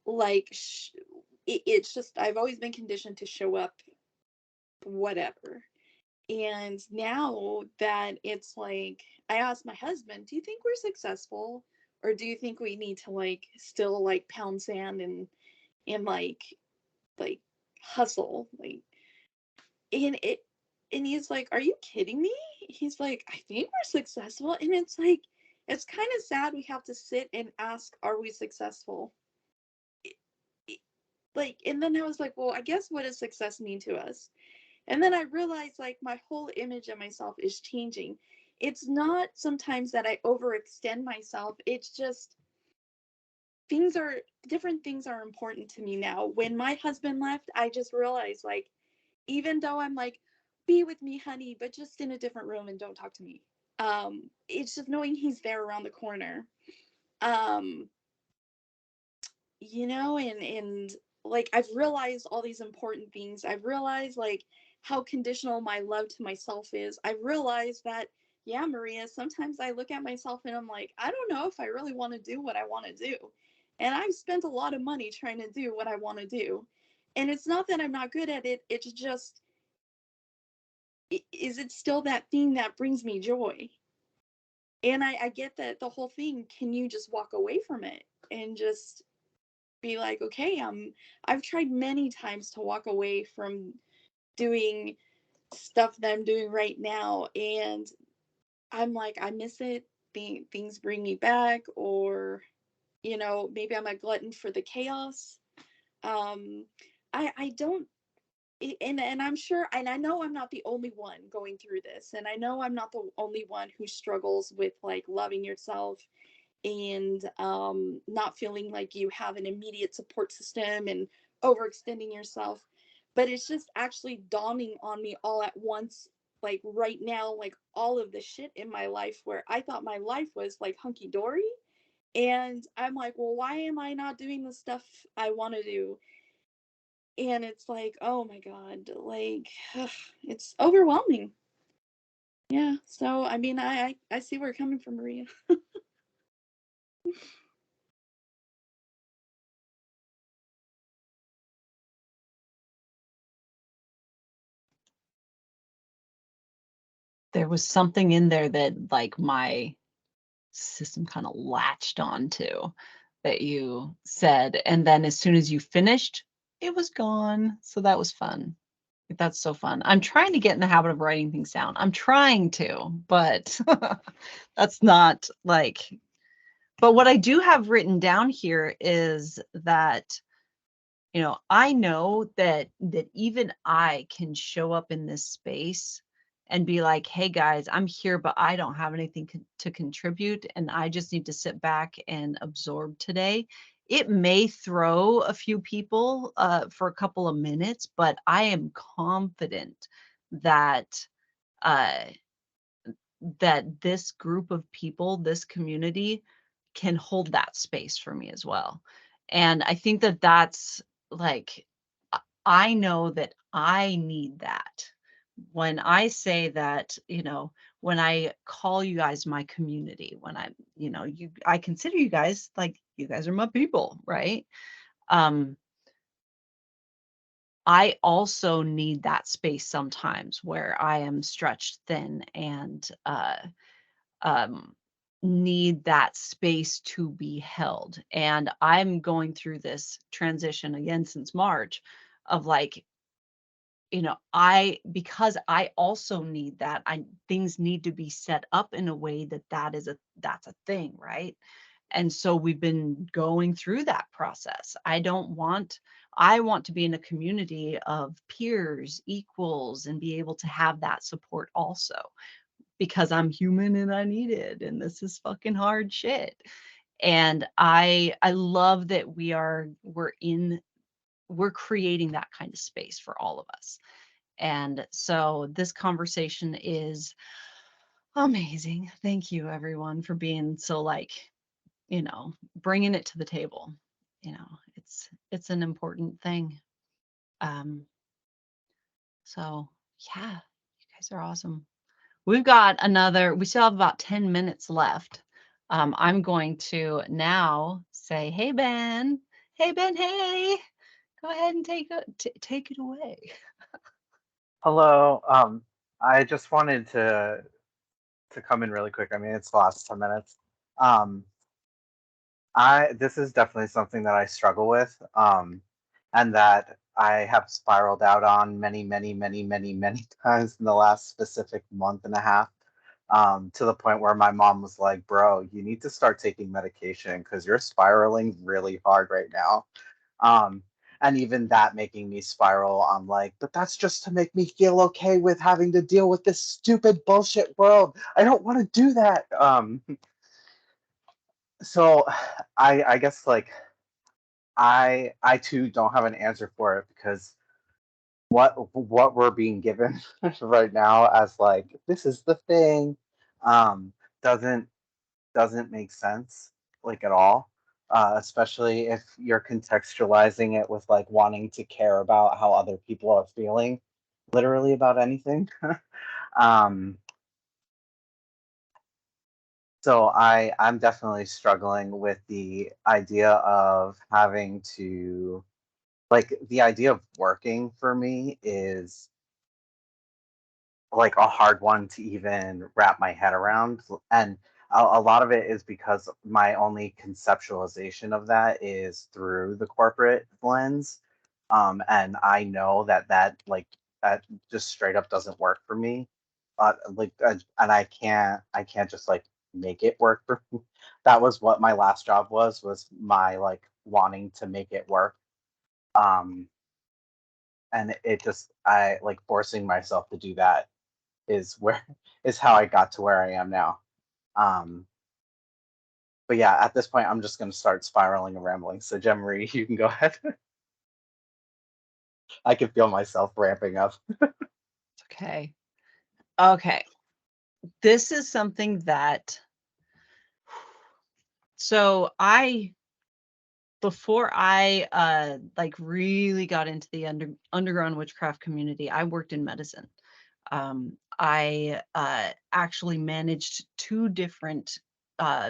Speaker 10: like it's just I've always been conditioned to show up whatever. And now that it's like, I asked my husband, do you think we're successful? Or do you think we need to like still like pound sand and like hustle? Like and it and he's like, are you kidding me? He's like, I think we're successful. And it's like it's kind of sad we have to sit and ask, are we successful? It- like and then I was like, well, I guess what does success mean to us? And then I realized like my whole image of myself is changing. It's not sometimes that I overextend myself. It's just things are different things are important to me now. When my husband left, I just realized like even though I'm like be with me honey, but just in a different room and don't talk to me. It's just knowing he's there around the corner. Um and like I've realized all these important things. I've realized like how conditional my love to myself is. I've realized that yeah, Maria, sometimes I look at myself and I'm like, I don't know if I really want to do what I want to do. And I've spent a lot of money trying to do what I want to do. And it's not that I'm not good at it, it's just is it still that thing that brings me joy? And I get that the whole thing, can you just walk away from it and just be like, okay, I've tried many times to walk away from doing stuff that I'm doing right now, and I'm like, I miss it. Things bring me back, or maybe I'm a glutton for the chaos. Um, I don't. And I'm sure, and I know I'm not the only one going through this, and I know I'm not the only one who struggles with like loving yourself and not feeling like you have an immediate support system and overextending yourself. But it's just actually dawning on me all at once, like right now, like all of the shit in my life where I thought my life was like hunky dory. And I'm like, well, why am I not doing the stuff I want to do? And it's like, oh my God, like, it's overwhelming. Yeah. So, I mean, I see where you're coming from, Maria.
Speaker 2: There was something in there that like my system kind of latched onto that you said. And then as soon as you finished, it was gone. So that was fun. That's so fun. I'm trying to get in the habit of writing things down. I'm trying to, but that's not like, but what I do have written down here is that, I know that even I can show up in this space and be like, hey guys, I'm here, but I don't have anything to contribute. And I just need to sit back and absorb today. It may throw a few people for a couple of minutes, but I am confident that uh, that this group of people, this community can hold that space for me as well. And I think that that's like, I know that I need that. When I say that, when I call you guys my community, when I consider you guys like you guys are my people, right? Um, I also need that space sometimes where I am stretched thin and um, need that space to be held. And I'm going through this transition again since March of like, because I also need that, things need to be set up in a way that's a thing, right? And so we've been going through that process. I want to be in a community of peers, equals, and be able to have that support also because I'm human and I need it. And this is fucking hard shit. And I love that we're we're creating that kind of space for all of us. And so this conversation is amazing. Thank you everyone for being so like, bringing it to the table. It's an important thing. So yeah, you guys are awesome. We still have about 10 minutes left. I'm going to now say, hey, Ben. Hey, Ben, hey. Go ahead and take it away.
Speaker 12: Hello. I just wanted to come in really quick. I mean, it's the last 10 minutes. Um, this is definitely something that I struggle with, and that I have spiraled out on many, many, many, many, many times in the last specific month and a half. To the point where my mom was like, "Bro, you need to start taking medication because you're spiraling really hard right now." Um, and even that making me spiral. I'm like, but that's just to make me feel okay with having to deal with this stupid bullshit world. I don't want to do that. So I guess like I too don't have an answer for it because what we're being given right now as like this is the thing um doesn't make sense like at all, especially if you're contextualizing it with like wanting to care about how other people are feeling literally about anything. um so I'm definitely struggling with the idea of having to like the idea of working for me is like a hard one to even wrap my head around. And a lot of it is because my only conceptualization of that is through the corporate lens. And I know that just straight up doesn't work for me. And I can't just like make it work for me. That was what my last job was my like wanting to make it work. Um, and it just I like forcing myself to do that is where is how I got to where I am now. Um, but yeah, at this point, I'm just going to start spiraling and rambling. So, Jem Marie, you can go ahead. I can feel myself ramping up.
Speaker 2: Okay. Okay. This is something that, so before I like really got into the underground witchcraft community, I worked in medicine. I actually managed 2 different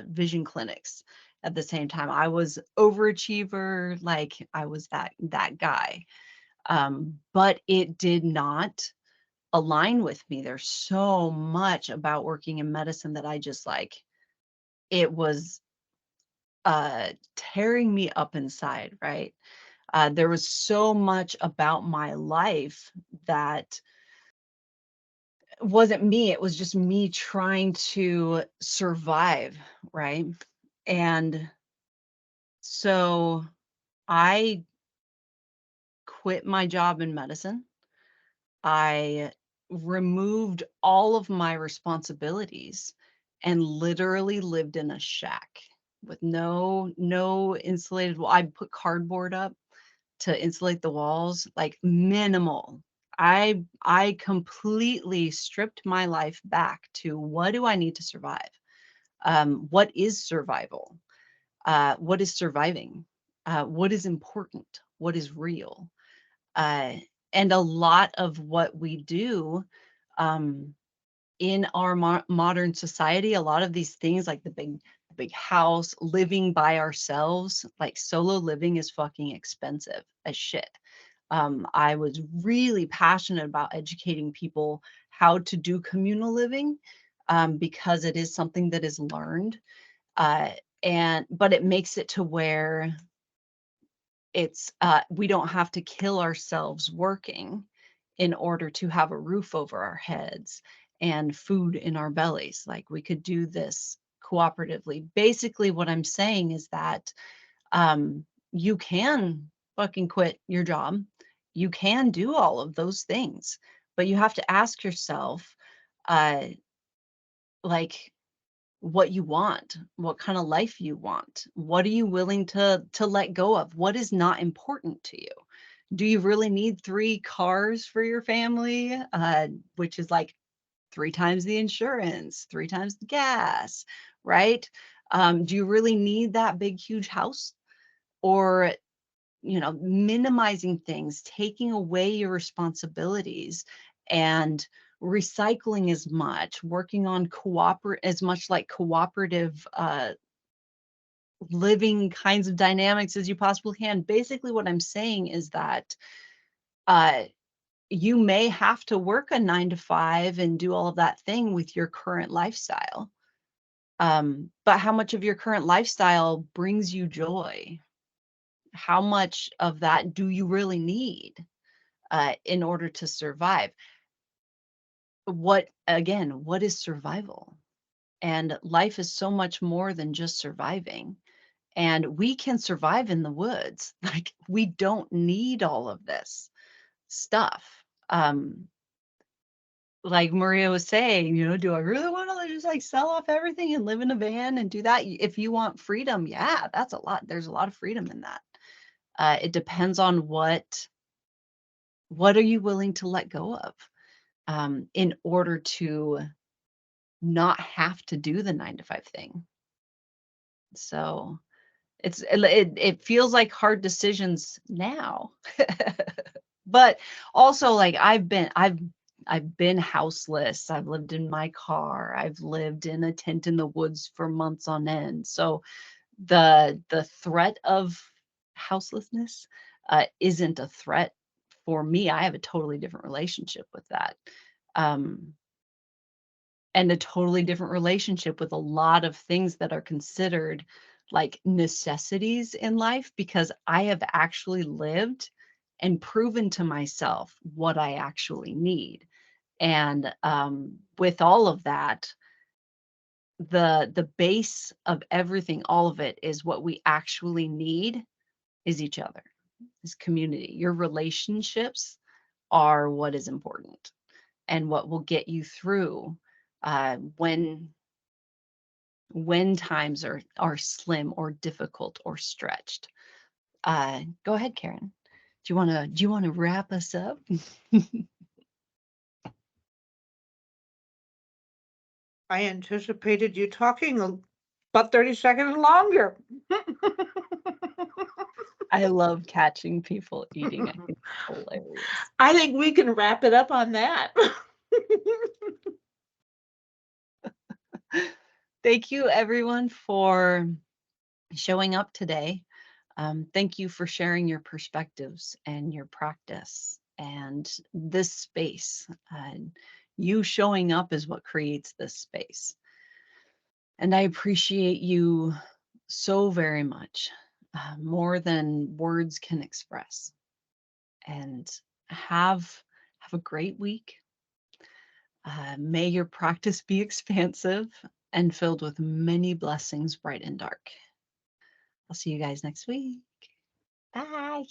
Speaker 2: vision clinics at the same time. I was overachiever, like I was that guy. But it did not align with me. There's so much about working in medicine that I just like, it was tearing me up inside, right? There was so much about my life that wasn't me. It was just me trying to survive, right? And so I quit my job in medicine. I removed all of my responsibilities and literally lived in a shack with no insulated wall. I put cardboard up to insulate the walls, like minimal. I completely stripped my life back to what do I need to survive? What is survival? What is surviving? What is important? What is real? Uh, and a lot of what we do um, in our modern society, a lot of these things like the big house, living by ourselves, like solo living is fucking expensive as shit. I was really passionate about educating people how to do communal living because it is something that is learned. Uh, but it makes it to where it's we don't have to kill ourselves working in order to have a roof over our heads and food in our bellies. Like we could do this cooperatively. Basically, what I'm saying is that you can fucking quit your job. You can do all of those things, but you have to ask yourself, uh, like, what you want, what kind of life you want. What are you willing to let go of? What is not important to you? Do you really need 3 cars for your family? Which is like 3 times the insurance, 3 times the gas, right? Do you really need that big, huge house? Or, minimizing things, taking away your responsibilities and recycling as much, working on as much like cooperative living kinds of dynamics as you possibly can. Basically, what I'm saying is that uh, you may have to work a 9 to 5 and do all of that thing with your current lifestyle. But how much of your current lifestyle brings you joy? How much of that do you really need in order to survive? What is survival? And life is so much more than just surviving. And we can survive in the woods. Like, we don't need all of this stuff. Like Maria was saying, do I really want to just like sell off everything and live in a van and do that? If you want freedom, yeah, that's a lot. There's a lot of freedom in that. It depends on what are you willing to let go of in order to not have to do the 9 to 5 thing. So it feels like hard decisions now. But also, like, I've been houseless. I've lived in my car. I've lived in a tent in the woods for months on end. So the threat of houselessness isn't a threat for me. I have a totally different relationship with that. And a totally different relationship with a lot of things that are considered like necessities in life, because I have actually lived and proven to myself what I actually need. And with all of that, the base of everything, all of it, is what we actually need is each other, is community. Your relationships are what is important and what will get you through when times are slim or difficult or stretched. Go ahead, Karen. Do you want to wrap us up?
Speaker 13: I anticipated you talking about 30 seconds longer.
Speaker 2: I love catching people eating. I think it's hilarious.
Speaker 13: I think we can wrap it up on that.
Speaker 2: Thank you, everyone, for showing up today. Thank you for sharing your perspectives and your practice and this space. You showing up is what creates this space. And I appreciate you so very much, more than words can express. And have a great week. May your practice be expansive and filled with many blessings, bright and dark. I'll see you guys next week. Bye.